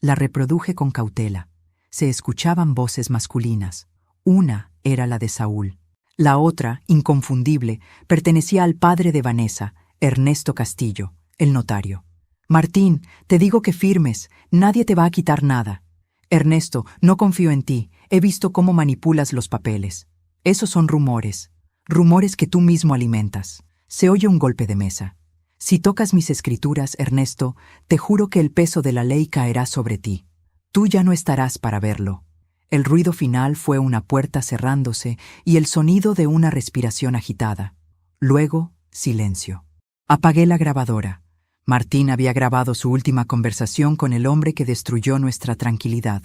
La reproduje con cautela. Se escuchaban voces masculinas. Una era la de Saúl. La otra, inconfundible, pertenecía al padre de Vanessa, Ernesto Castillo, el notario. Martín, te digo que firmes, nadie te va a quitar nada. Ernesto, no confío en ti, he visto cómo manipulas los papeles. Esos son rumores, rumores que tú mismo alimentas. Se oye un golpe de mesa. Si tocas mis escrituras, Ernesto, te juro que el peso de la ley caerá sobre ti. Tú ya no estarás para verlo. El ruido final fue una puerta cerrándose y el sonido de una respiración agitada. Luego, silencio. Apagué la grabadora. Martín había grabado su última conversación con el hombre que destruyó nuestra tranquilidad.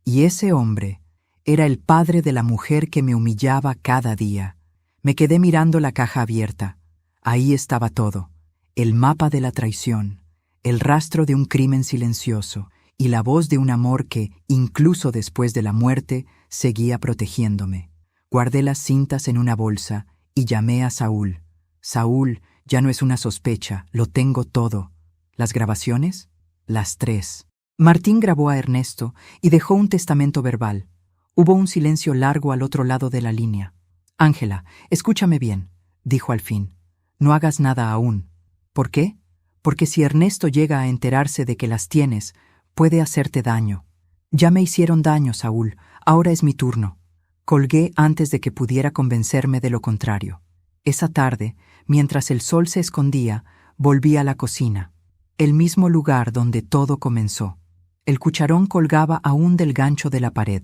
Y ese hombre era el padre de la mujer que me humillaba cada día. Me quedé mirando la caja abierta. Ahí estaba todo. El mapa de la traición, el rastro de un crimen silencioso y la voz de un amor que, incluso después de la muerte, seguía protegiéndome. Guardé las cintas en una bolsa y llamé a Saúl. Saúl, ya no es una sospecha, lo tengo todo. ¿Las grabaciones? Las 3. Martín grabó a Ernesto y dejó un testamento verbal. Hubo un silencio largo al otro lado de la línea. Ángela, escúchame bien, dijo al fin. No hagas nada aún. ¿Por qué? Porque si Ernesto llega a enterarse de que las tienes, puede hacerte daño. Ya me hicieron daño, Saúl. Ahora es mi turno. Colgué antes de que pudiera convencerme de lo contrario. Esa tarde, mientras el sol se escondía, volví a la cocina, el mismo lugar donde todo comenzó. El cucharón colgaba aún del gancho de la pared.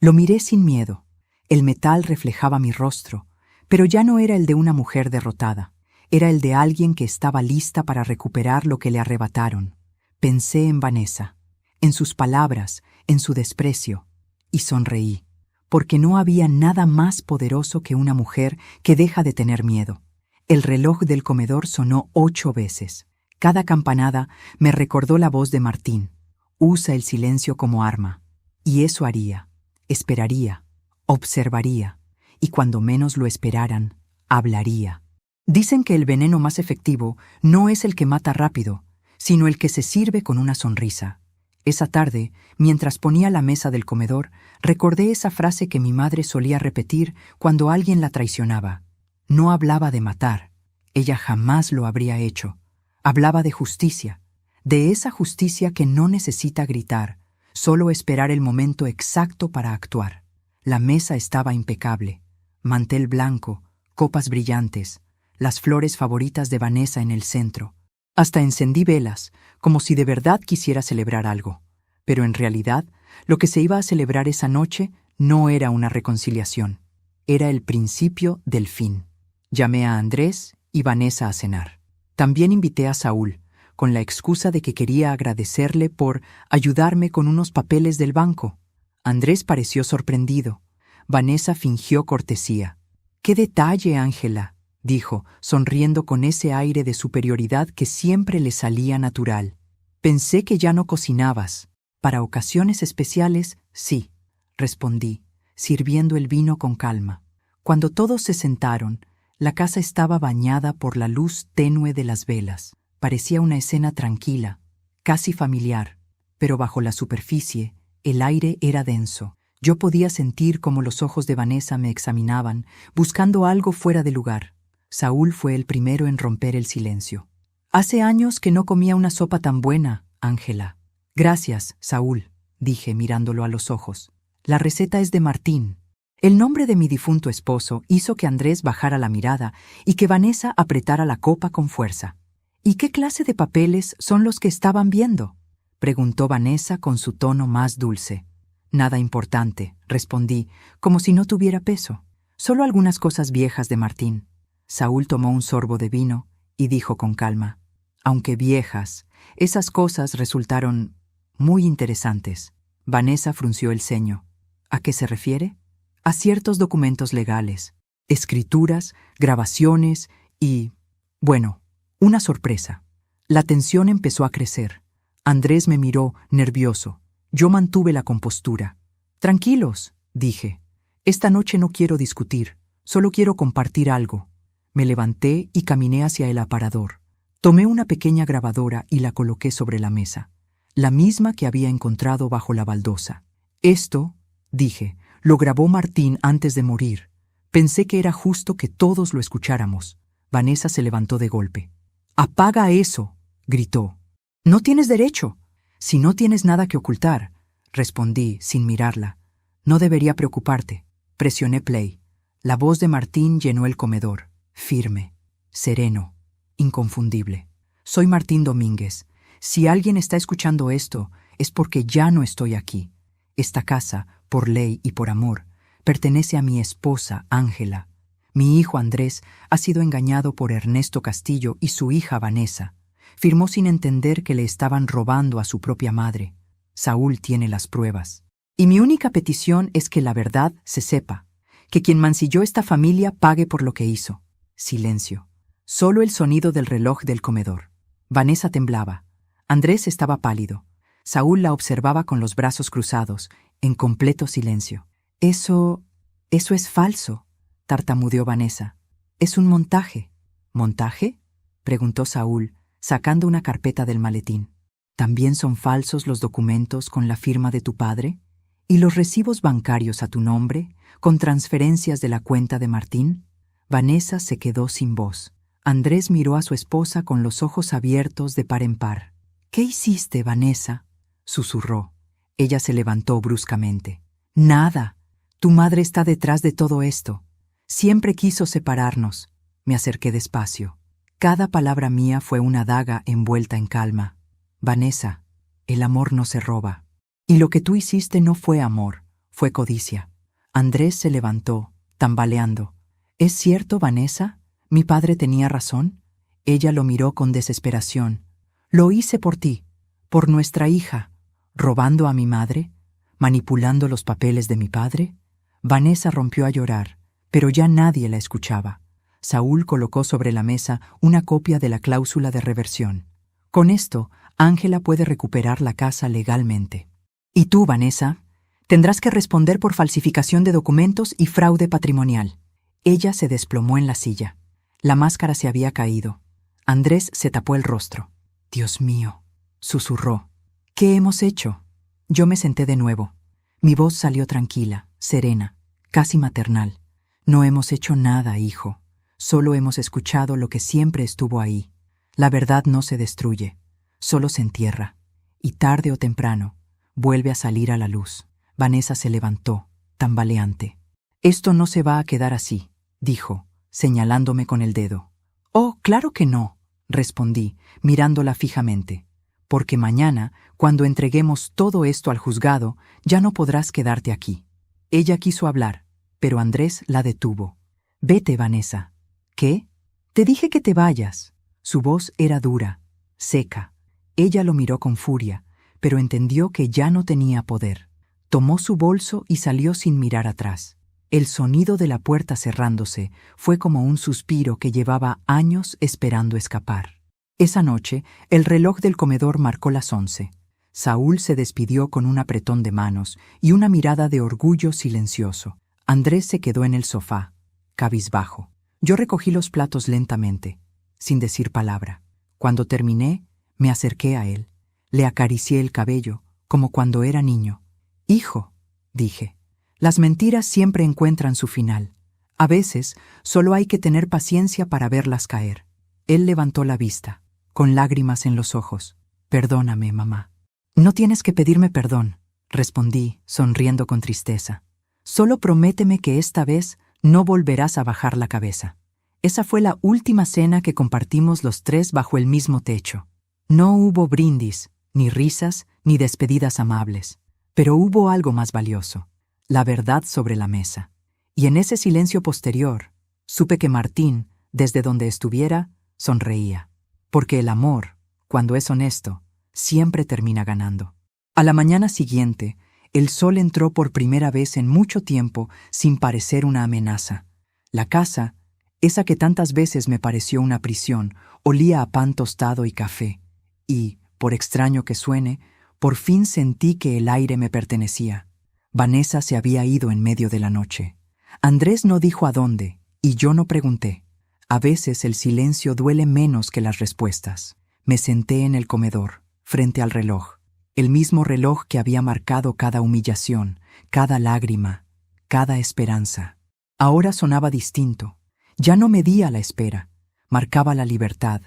Lo miré sin miedo. El metal reflejaba mi rostro, pero ya no era el de una mujer derrotada. Era el de alguien que estaba lista para recuperar lo que le arrebataron. Pensé en Vanessa, en sus palabras, en su desprecio, y sonreí, porque no había nada más poderoso que una mujer que deja de tener miedo. El reloj del comedor sonó 8 veces. Cada campanada me recordó la voz de Martín. Usa el silencio como arma. Y eso haría. Esperaría, observaría, y cuando menos lo esperaran, hablaría. Dicen que el veneno más efectivo no es el que mata rápido, sino el que se sirve con una sonrisa. Esa tarde, mientras ponía la mesa del comedor, recordé esa frase que mi madre solía repetir cuando alguien la traicionaba. No hablaba de matar, ella jamás lo habría hecho. Hablaba de justicia, de esa justicia que no necesita gritar, solo esperar el momento exacto para actuar. La mesa estaba impecable, mantel blanco, copas brillantes, las flores favoritas de Vanessa en el centro. Hasta encendí velas, como si de verdad quisiera celebrar algo. Pero en realidad, lo que se iba a celebrar esa noche no era una reconciliación. Era el principio del fin. Llamé a Andrés y Vanessa a cenar. También invité a Saúl, con la excusa de que quería agradecerle por ayudarme con unos papeles del banco. Andrés pareció sorprendido. Vanessa fingió cortesía. «¡Qué detalle, Ángela!», dijo, sonriendo con ese aire de superioridad que siempre le salía natural. «Pensé que ya no cocinabas». «Para ocasiones especiales, sí», respondí, sirviendo el vino con calma. Cuando todos se sentaron, la casa estaba bañada por la luz tenue de las velas. Parecía una escena tranquila, casi familiar, pero bajo la superficie, el aire era denso. Yo podía sentir cómo los ojos de Vanessa me examinaban, buscando algo fuera de lugar. Saúl fue el primero en romper el silencio. «Hace años que no comía una sopa tan buena, Ángela». «Gracias, Saúl», dije mirándolo a los ojos. «La receta es de Martín». El nombre de mi difunto esposo hizo que Andrés bajara la mirada y que Vanessa apretara la copa con fuerza. «¿Y qué clase de papeles son los que estaban viendo?», preguntó Vanessa con su tono más dulce. «Nada importante», respondí, como si no tuviera peso. «Solo algunas cosas viejas de Martín». Saúl tomó un sorbo de vino y dijo con calma: «Aunque viejas, esas cosas resultaron muy interesantes». Vanessa frunció el ceño. «¿A qué se refiere?». «A ciertos documentos legales, escrituras, grabaciones y... bueno, una sorpresa». La tensión empezó a crecer. Andrés me miró, nervioso. Yo mantuve la compostura. «Tranquilos», dije. «Esta noche no quiero discutir, solo quiero compartir algo». Me levanté y caminé hacia el aparador. Tomé una pequeña grabadora y la coloqué sobre la mesa, la misma que había encontrado bajo la baldosa. «Esto», dije, «lo grabó Martín antes de morir. Pensé que era justo que todos lo escucháramos». Vanessa se levantó de golpe. «¡Apaga eso!», gritó. «No tienes derecho». «Si no tienes nada que ocultar», respondí sin mirarla. «No debería preocuparte». Presioné play. La voz de Martín llenó el comedor, firme, sereno, inconfundible. «Soy Martín Domínguez. Si alguien está escuchando esto, es porque ya no estoy aquí. Esta casa, por ley y por amor, pertenece a mi esposa, Ángela. Mi hijo Andrés ha sido engañado por Ernesto Castillo y su hija Vanessa. Firmó sin entender que le estaban robando a su propia madre. Saúl tiene las pruebas. Y mi única petición es que la verdad se sepa, que quien mancilló esta familia pague por lo que hizo». Silencio. Solo el sonido del reloj del comedor. Vanessa temblaba. Andrés estaba pálido. Saúl la observaba con los brazos cruzados, en completo silencio. Eso es falso», tartamudeó Vanessa. «Es un montaje». «¿Montaje?», preguntó Saúl, sacando una carpeta del maletín. «¿También son falsos los documentos con la firma de tu padre? ¿Y los recibos bancarios a tu nombre, con transferencias de la cuenta de Martín?». Vanessa se quedó sin voz. Andrés miró a su esposa con los ojos abiertos de par en par. «¿Qué hiciste, Vanessa?», susurró. Ella se levantó bruscamente. «Nada. Tu madre está detrás de todo esto. Siempre quiso separarnos». Me acerqué despacio. Cada palabra mía fue una daga envuelta en calma. «Vanessa, el amor no se roba. Y lo que tú hiciste no fue amor, fue codicia». Andrés se levantó, tambaleando. «¿Es cierto, Vanessa? ¿Mi padre tenía razón?». Ella lo miró con desesperación. «Lo hice por ti, por nuestra hija, robando a mi madre, manipulando los papeles de mi padre». Vanessa rompió a llorar, pero ya nadie la escuchaba. Saúl colocó sobre la mesa una copia de la cláusula de reversión. «Con esto, Ángela puede recuperar la casa legalmente. Y tú, Vanessa, Tendrás que responder por falsificación de documentos y fraude patrimonial. Ella se desplomó en la silla. La máscara se había caído. Andrés se tapó el rostro. «Dios mío», susurró. «¿Qué hemos hecho?» Yo me senté de nuevo. Mi voz salió tranquila, serena, casi maternal. «No hemos hecho nada, hijo. Solo hemos escuchado lo que siempre estuvo ahí. La verdad no se destruye, solo se entierra. Y tarde o temprano, vuelve a salir a la luz». Vanessa se levantó, tambaleante. «Esto no se va a quedar así», dijo, señalándome con el dedo. «Oh, claro que no», respondí, mirándola fijamente. «Porque mañana, cuando entreguemos todo esto al juzgado, ya no podrás quedarte aquí». Ella quiso hablar, pero Andrés la detuvo. «Vete, Vanessa». «¿Qué? Te dije que te vayas». Su voz era dura, seca. Ella lo miró con furia, pero entendió que ya no tenía poder. Tomó su bolso y salió sin mirar atrás. El sonido de la puerta cerrándose fue como un suspiro que llevaba años esperando escapar. Esa noche, el reloj del comedor marcó las 11. Saúl se despidió con un apretón de manos y una mirada de orgullo silencioso. Andrés se quedó en el sofá, cabizbajo. Yo recogí los platos lentamente, sin decir palabra. Cuando terminé, me acerqué a él. Le acaricié el cabello, como cuando era niño. «Hijo», dije, «las mentiras siempre encuentran su final. A veces, solo hay que tener paciencia para verlas caer». Él levantó la vista, con lágrimas en los ojos. «Perdóname, mamá». «No tienes que pedirme perdón», respondí, sonriendo con tristeza. «Solo prométeme que esta vez no volverás a bajar la cabeza». Esa fue la última cena que compartimos los tres bajo el mismo techo. No hubo brindis, ni risas, ni despedidas amables. Pero hubo algo más valioso, la verdad sobre la mesa. Y en ese silencio posterior, supe que Martín, desde donde estuviera, sonreía. Porque el amor, cuando es honesto, siempre termina ganando. A la mañana siguiente, el sol entró por primera vez en mucho tiempo sin parecer una amenaza. La casa, esa que tantas veces me pareció una prisión, olía a pan tostado y café. Y, por extraño que suene, por fin sentí que el aire me pertenecía. Vanessa se había ido en medio de la noche. Andrés no dijo a dónde, y yo no pregunté. A veces el silencio duele menos que las respuestas. Me senté en el comedor, frente al reloj. El mismo reloj que había marcado cada humillación, cada lágrima, cada esperanza. Ahora sonaba distinto. Ya no medía la espera, marcaba la libertad.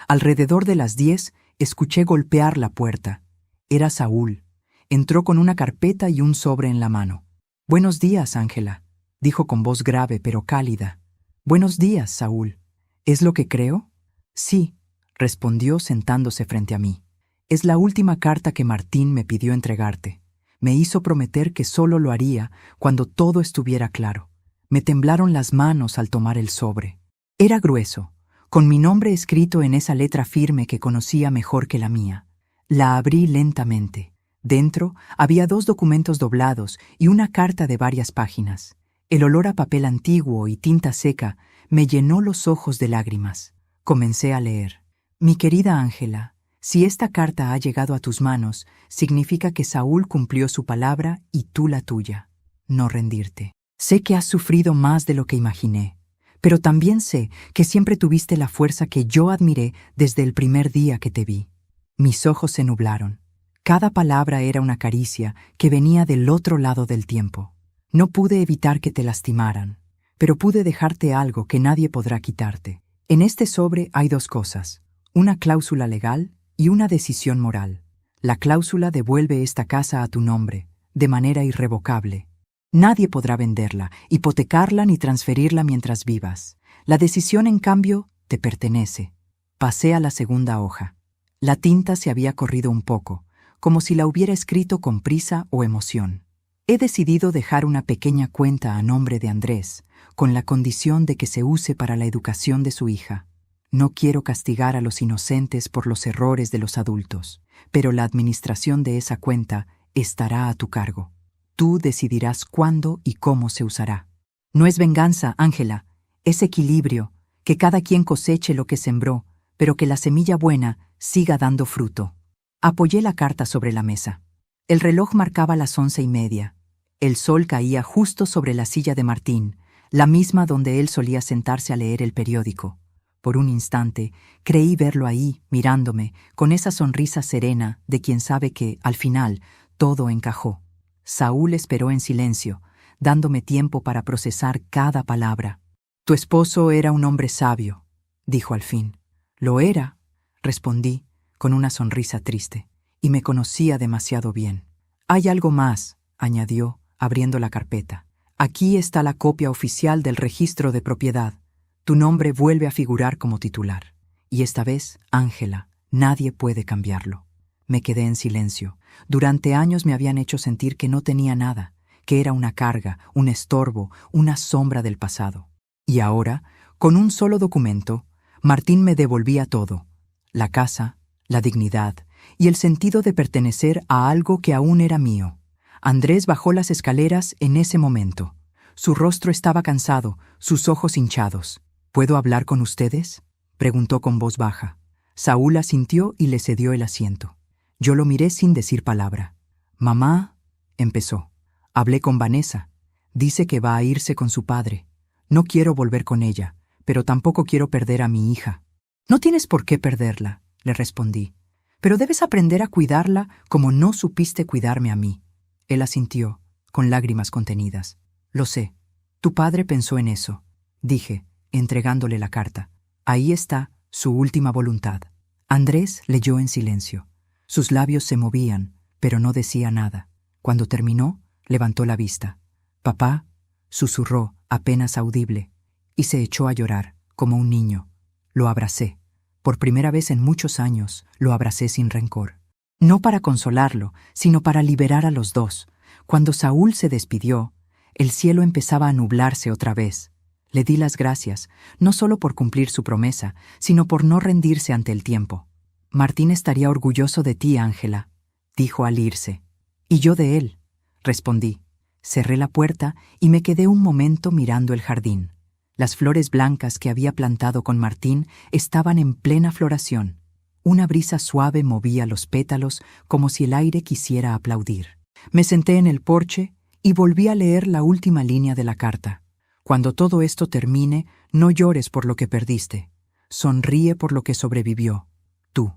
Alrededor de las 10 escuché golpear la puerta. Era Saúl. Entró con una carpeta y un sobre en la mano. «Buenos días, Ángela», dijo con voz grave pero cálida. «Buenos días, Saúl. ¿Es lo que creo?» «Sí», respondió sentándose frente a mí. «Es la última carta que Martín me pidió entregarte. Me hizo prometer que solo lo haría cuando todo estuviera claro». Me temblaron las manos al tomar el sobre. Era grueso, con mi nombre escrito en esa letra firme que conocía mejor que la mía. La abrí lentamente. Dentro había 2 documentos doblados y una carta de varias páginas. El olor a papel antiguo y tinta seca me llenó los ojos de lágrimas. Comencé a leer. «Mi querida Ángela, si esta carta ha llegado a tus manos, significa que Saúl cumplió su palabra y tú la tuya. No rendirte. Sé que has sufrido más de lo que imaginé, pero también sé que siempre tuviste la fuerza que yo admiré desde el primer día que te vi». Mis ojos se nublaron. Cada palabra era una caricia que venía del otro lado del tiempo. No pude evitar que te lastimaran, pero pude dejarte algo que nadie podrá quitarte. En este sobre hay 2 cosas, una cláusula legal y una decisión moral. La cláusula devuelve esta casa a tu nombre, de manera irrevocable. Nadie podrá venderla, hipotecarla ni transferirla mientras vivas. La decisión, en cambio, te pertenece. Pasé a la segunda hoja. La tinta se había corrido un poco, como si la hubiera escrito con prisa o emoción. He decidido dejar una pequeña cuenta a nombre de Andrés, con la condición de que se use para la educación de su hija. No quiero castigar a los inocentes por los errores de los adultos, pero la administración de esa cuenta estará a tu cargo. Tú decidirás cuándo y cómo se usará. No es venganza, Ángela, es equilibrio, que cada quien coseche lo que sembró, pero que la semilla buena siga dando fruto. Apoyé la carta sobre la mesa. El reloj marcaba las 11:30. El sol caía justo sobre la silla de Martín, la misma donde él solía sentarse a leer el periódico. Por un instante, creí verlo ahí, mirándome, con esa sonrisa serena de quien sabe que, al final, todo encajó. Saúl esperó en silencio, dándome tiempo para procesar cada palabra. «Tu esposo era un hombre sabio», dijo al fin. «Lo era», respondí, con una sonrisa triste, «y me conocía demasiado bien». «Hay algo más», añadió, abriendo la carpeta. «Aquí está la copia oficial del registro de propiedad. Tu nombre vuelve a figurar como titular. Y esta vez, Ángela, nadie puede cambiarlo». Me quedé en silencio. Durante años me habían hecho sentir que no tenía nada, que era una carga, un estorbo, una sombra del pasado. Y ahora, con un solo documento, Martín me devolvía todo: la casa, la dignidad y el sentido de pertenecer a algo que aún era mío. Andrés bajó las escaleras en ese momento. Su rostro estaba cansado, sus ojos hinchados. «¿Puedo hablar con ustedes?», preguntó con voz baja. Saúl asintió y le cedió el asiento. Yo lo miré sin decir palabra. «Mamá», empezó, «hablé con Vanessa. Dice que va a irse con su padre. No quiero volver con ella, pero tampoco quiero perder a mi hija». «No tienes por qué perderla», le respondí, «pero debes aprender a cuidarla como no supiste cuidarme a mí». Él asintió, con lágrimas contenidas. «Lo sé. Tu padre pensó en eso», dije, entregándole la carta. «Ahí está su última voluntad». Andrés leyó en silencio. Sus labios se movían, pero no decía nada. Cuando terminó, levantó la vista. «Papá», susurró, apenas audible, y se echó a llorar, como un niño. Lo abracé. Por primera vez en muchos años, lo abracé sin rencor. No para consolarlo, sino para liberar a los dos. Cuando Saúl se despidió, el cielo empezaba a nublarse otra vez. Le di las gracias, no solo por cumplir su promesa, sino por no rendirse ante el tiempo. «Martín estaría orgulloso de ti, Ángela», dijo al irse. «Y yo de él», respondí. Cerré la puerta y me quedé un momento mirando el jardín. Las flores blancas que había plantado con Martín estaban en plena floración. Una brisa suave movía los pétalos como si el aire quisiera aplaudir. Me senté en el porche y volví a leer la última línea de la carta. «Cuando todo esto termine, no llores por lo que perdiste. Sonríe por lo que sobrevivió. Tú».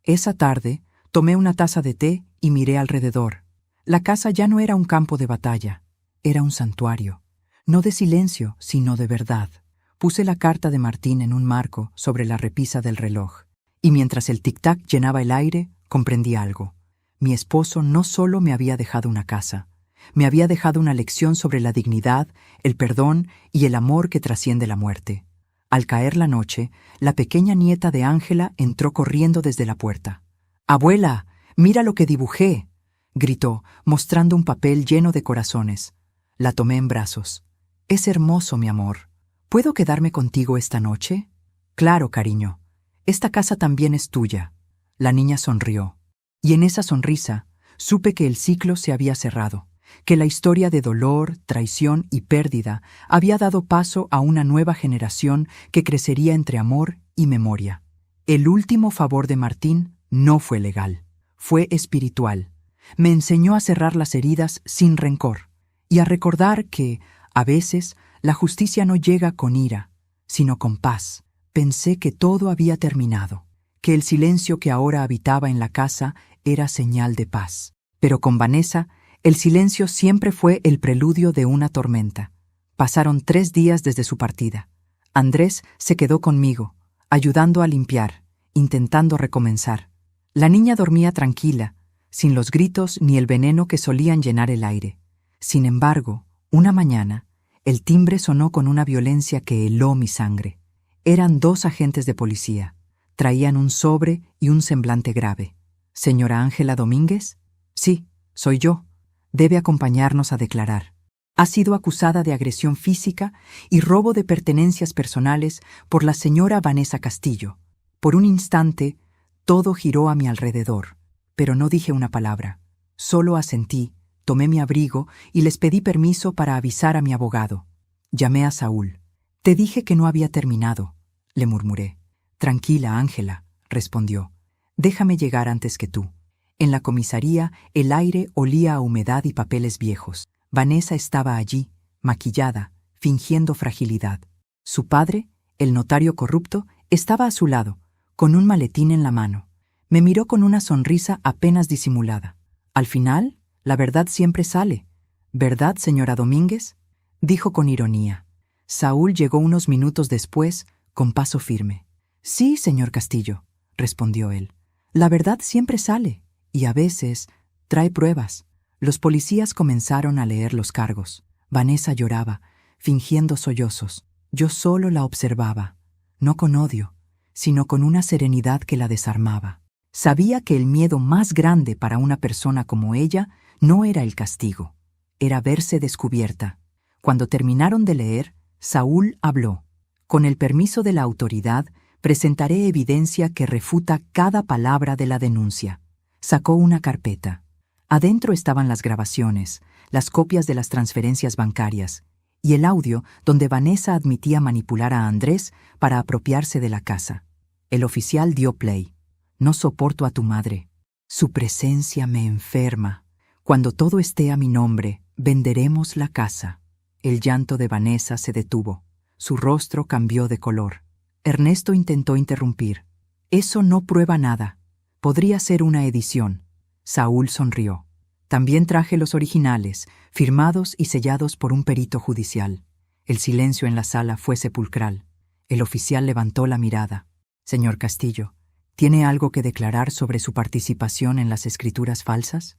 Esa tarde, tomé una taza de té y miré alrededor. La casa ya no era un campo de batalla, era un santuario. No de silencio, sino de verdad. Puse la carta de Martín en un marco sobre la repisa del reloj, y mientras el tic-tac llenaba el aire, comprendí algo. Mi esposo no solo me había dejado una casa, me había dejado una lección sobre la dignidad, el perdón y el amor que trasciende la muerte. Al caer la noche, la pequeña nieta de Ángela entró corriendo desde la puerta. «Abuela, mira lo que dibujé», gritó, mostrando un papel lleno de corazones. La tomé en brazos. «Es hermoso, mi amor. ¿Puedo quedarme contigo esta noche?» «Claro, cariño. Esta casa también es tuya». La niña sonrió. Y en esa sonrisa supe que el ciclo se había cerrado, que la historia de dolor, traición y pérdida había dado paso a una nueva generación que crecería entre amor y memoria. El último favor de Martín no fue legal, fue espiritual. Me enseñó a cerrar las heridas sin rencor y a recordar que, a veces, la justicia no llega con ira, sino con paz. Pensé que todo había terminado, que el silencio que ahora habitaba en la casa era señal de paz. Pero con Vanessa, el silencio siempre fue el preludio de una tormenta. Pasaron 3 días desde su partida. Andrés se quedó conmigo, ayudando a limpiar, intentando recomenzar. La niña dormía tranquila, sin los gritos ni el veneno que solían llenar el aire. Sin embargo, una mañana, el timbre sonó con una violencia que heló mi sangre. Eran 2 agentes de policía. Traían un sobre y un semblante grave. «¿Señora Ángela Domínguez?» «Sí, soy yo. Debe acompañarnos a declarar. Ha sido acusada de agresión física y robo de pertenencias personales por la señora Vanessa Castillo». Por un instante, todo giró a mi alrededor, pero no dije una palabra. Solo asentí, tomé mi abrigo y les pedí permiso para avisar a mi abogado. Llamé a Saúl. «Te dije que no había terminado», le murmuré. «Tranquila, Ángela», respondió. «Déjame llegar antes que tú». En la comisaría, el aire olía a humedad y papeles viejos. Vanessa estaba allí, maquillada, fingiendo fragilidad. Su padre, el notario corrupto, estaba a su lado, con un maletín en la mano. Me miró con una sonrisa apenas disimulada. Al final, la verdad siempre sale. ¿Verdad, señora Domínguez?, dijo con ironía. Saúl llegó unos minutos después, con paso firme. Sí, señor Castillo, respondió él. La verdad siempre sale, y a veces trae pruebas. Los policías comenzaron a leer los cargos. Vanessa lloraba, fingiendo sollozos. Yo solo la observaba, no con odio, sino con una serenidad que la desarmaba. Sabía que el miedo más grande para una persona como ella no era el castigo, era verse descubierta. Cuando terminaron de leer, Saúl habló. Con el permiso de la autoridad, presentaré evidencia que refuta cada palabra de la denuncia. Sacó una carpeta. Adentro estaban las grabaciones, las copias de las transferencias bancarias y el audio donde Vanessa admitía manipular a Andrés para apropiarse de la casa. El oficial dio play. No soporto a tu madre. Su presencia me enferma. Cuando todo esté a mi nombre, venderemos la casa. El llanto de Vanessa se detuvo. Su rostro cambió de color. Ernesto intentó interrumpir. Eso no prueba nada. Podría ser una edición. Saúl sonrió. También traje los originales, firmados y sellados por un perito judicial. El silencio en la sala fue sepulcral. El oficial levantó la mirada. Señor Castillo, ¿tiene algo que declarar sobre su participación en las escrituras falsas?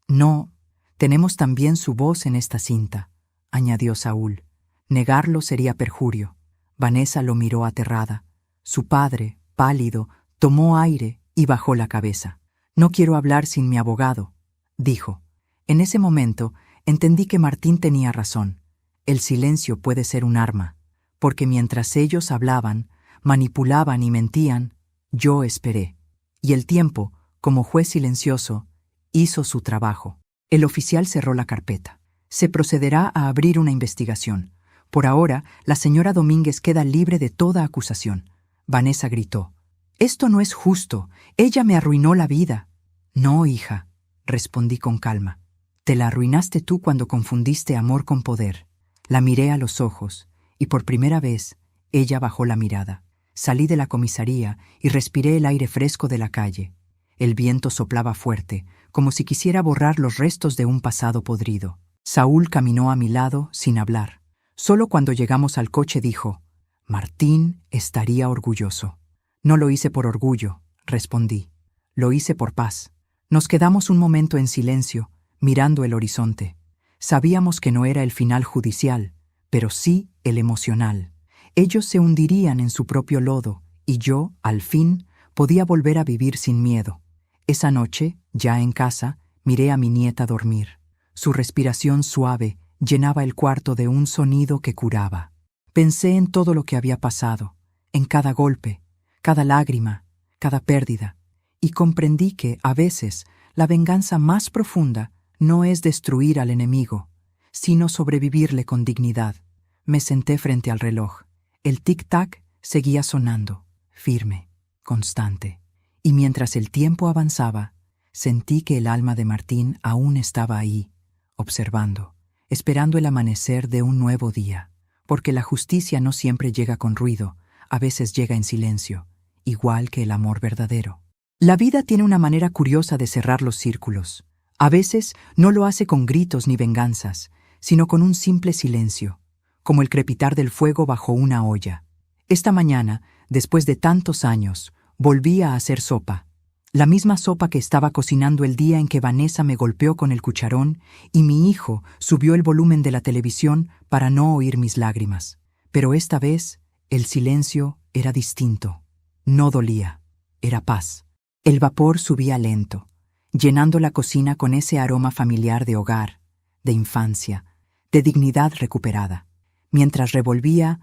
No. Tenemos también su voz en esta cinta, añadió Saúl. Negarlo sería perjurio. Vanessa lo miró aterrada. Su padre, pálido, tomó aire y bajó la cabeza. No quiero hablar sin mi abogado, dijo. En ese momento entendí que Martín tenía razón. El silencio puede ser un arma, porque mientras ellos hablaban, manipulaban y mentían, yo esperé. Y el tiempo, como juez silencioso, hizo su trabajo. El oficial cerró la carpeta. Se procederá a abrir una investigación. Por ahora, la señora Domínguez queda libre de toda acusación. Vanessa gritó. Esto no es justo. Ella me arruinó la vida. No, hija, respondí con calma. Te la arruinaste tú cuando confundiste amor con poder. La miré a los ojos, y por primera vez, ella bajó la mirada. Salí de la comisaría y respiré el aire fresco de la calle. El viento soplaba fuerte, como si quisiera borrar los restos de un pasado podrido. Saúl caminó a mi lado sin hablar. Solo cuando llegamos al coche dijo, Martín estaría orgulloso. No lo hice por orgullo, respondí. Lo hice por paz. Nos quedamos un momento en silencio, mirando el horizonte. Sabíamos que no era el final judicial, pero sí el emocional. Ellos se hundirían en su propio lodo, y yo, al fin, podía volver a vivir sin miedo. Esa noche, ya en casa, miré a mi nieta dormir. Su respiración suave llenaba el cuarto de un sonido que curaba. Pensé en todo lo que había pasado, en cada golpe, cada lágrima, cada pérdida, y comprendí que, a veces, la venganza más profunda no es destruir al enemigo, sino sobrevivirle con dignidad. Me senté frente al reloj. El tic-tac seguía sonando, firme, constante, y mientras el tiempo avanzaba, sentí que el alma de Martín aún estaba ahí, observando, esperando el amanecer de un nuevo día, porque la justicia no siempre llega con ruido, a veces llega en silencio, igual que el amor verdadero. La vida tiene una manera curiosa de cerrar los círculos. A veces no lo hace con gritos ni venganzas, sino con un simple silencio, como el crepitar del fuego bajo una olla. Esta mañana, después de tantos años, volví a hacer sopa. La misma sopa que estaba cocinando el día en que Vanessa me golpeó con el cucharón y mi hijo subió el volumen de la televisión para no oír mis lágrimas. Pero esta vez, el silencio era distinto. No dolía, era paz. El vapor subía lento, llenando la cocina con ese aroma familiar de hogar, de infancia, de dignidad recuperada. Mientras revolvía,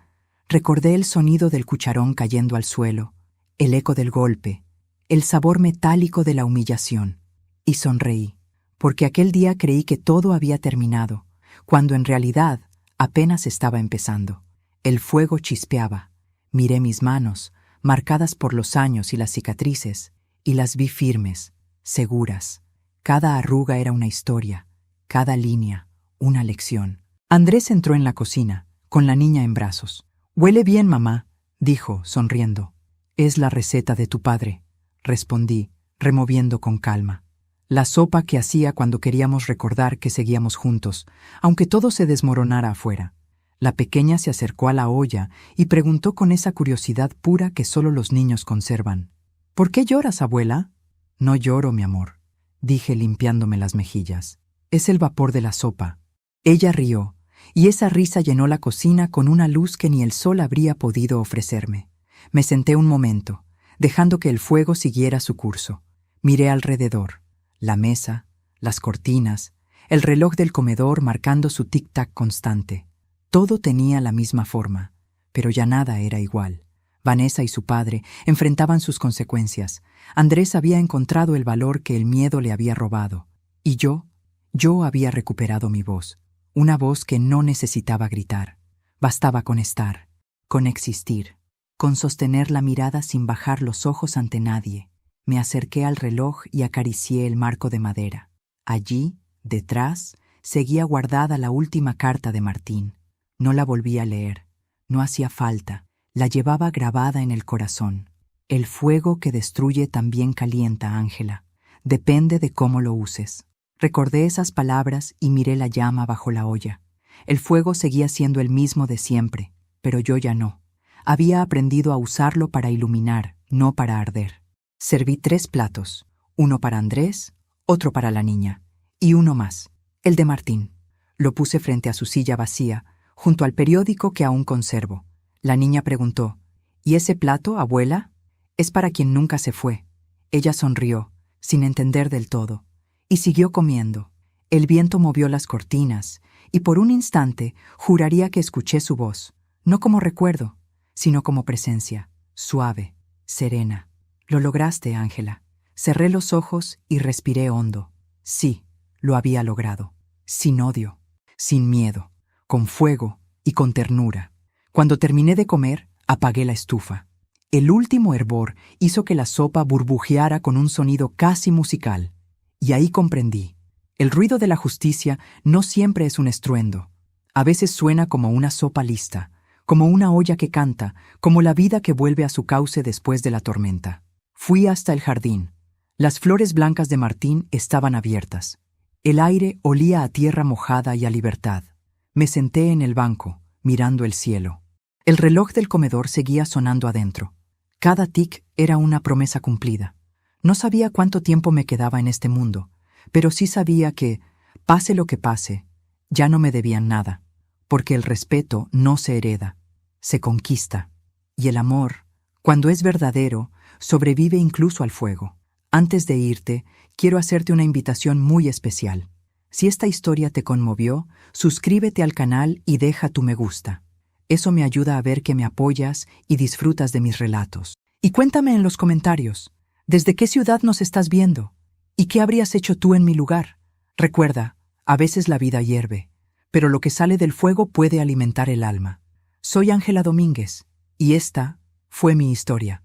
recordé el sonido del cucharón cayendo al suelo, el eco del golpe, el sabor metálico de la humillación, y sonreí, porque aquel día creí que todo había terminado, cuando en realidad apenas estaba empezando. El fuego chispeaba. Miré mis manos, marcadas por los años y las cicatrices, y las vi firmes, seguras. Cada arruga era una historia, cada línea, una lección. Andrés entró en la cocina, con la niña en brazos. «Huele bien, mamá», dijo, sonriendo. «Es la receta de tu padre», respondí, removiendo con calma. La sopa que hacía cuando queríamos recordar que seguíamos juntos, aunque todo se desmoronara afuera. La pequeña se acercó a la olla y preguntó con esa curiosidad pura que solo los niños conservan. «¿Por qué lloras, abuela?» «No lloro, mi amor», dije limpiándome las mejillas. «Es el vapor de la sopa». Ella rió, y esa risa llenó la cocina con una luz que ni el sol habría podido ofrecerme. Me senté un momento, dejando que el fuego siguiera su curso. Miré alrededor, la mesa, las cortinas, el reloj del comedor marcando su tic-tac constante. Todo tenía la misma forma, pero ya nada era igual. Vanessa y su padre enfrentaban sus consecuencias. Andrés había encontrado el valor que el miedo le había robado. Y yo había recuperado mi voz. Una voz que no necesitaba gritar. Bastaba con estar, con existir, con sostener la mirada sin bajar los ojos ante nadie. Me acerqué al reloj y acaricié el marco de madera. Allí, detrás, seguía guardada la última carta de Martín. No la volví a leer. No hacía falta. La llevaba grabada en el corazón. El fuego que destruye también calienta, Ángela. Depende de cómo lo uses. Recordé esas palabras y miré la llama bajo la olla. El fuego seguía siendo el mismo de siempre, pero yo ya no. Había aprendido a usarlo para iluminar, no para arder. Serví 3 platos, uno para Andrés, otro para la niña, y uno más, el de Martín. Lo puse frente a su silla vacía, junto al periódico que aún conservo. La niña preguntó, «¿Y ese plato, abuela?» «Es para quien nunca se fue». Ella sonrió, sin entender del todo, y siguió comiendo. El viento movió las cortinas, y por un instante juraría que escuché su voz, no como recuerdo, sino como presencia, suave, serena. «Lo lograste, Ángela». Cerré los ojos y respiré hondo. Sí, lo había logrado. Sin odio, sin miedo, con fuego y con ternura. Cuando terminé de comer, apagué la estufa. El último hervor hizo que la sopa burbujeara con un sonido casi musical. Y ahí comprendí. El ruido de la justicia no siempre es un estruendo. A veces suena como una sopa lista, como una olla que canta, como la vida que vuelve a su cauce después de la tormenta. Fui hasta el jardín. Las flores blancas de Martín estaban abiertas. El aire olía a tierra mojada y a libertad. Me senté en el banco, mirando el cielo. El reloj del comedor seguía sonando adentro. Cada tic era una promesa cumplida. No sabía cuánto tiempo me quedaba en este mundo, pero sí sabía que, pase lo que pase, ya no me debían nada, porque el respeto no se hereda, se conquista, y el amor, cuando es verdadero, sobrevive incluso al fuego. Antes de irte, quiero hacerte una invitación muy especial. Si esta historia te conmovió, suscríbete al canal y deja tu me gusta. Eso me ayuda a ver que me apoyas y disfrutas de mis relatos. Y cuéntame en los comentarios, ¿desde qué ciudad nos estás viendo? ¿Y qué habrías hecho tú en mi lugar? Recuerda, a veces la vida hierve, pero lo que sale del fuego puede alimentar el alma. Soy Ángela Domínguez, y esta fue mi historia.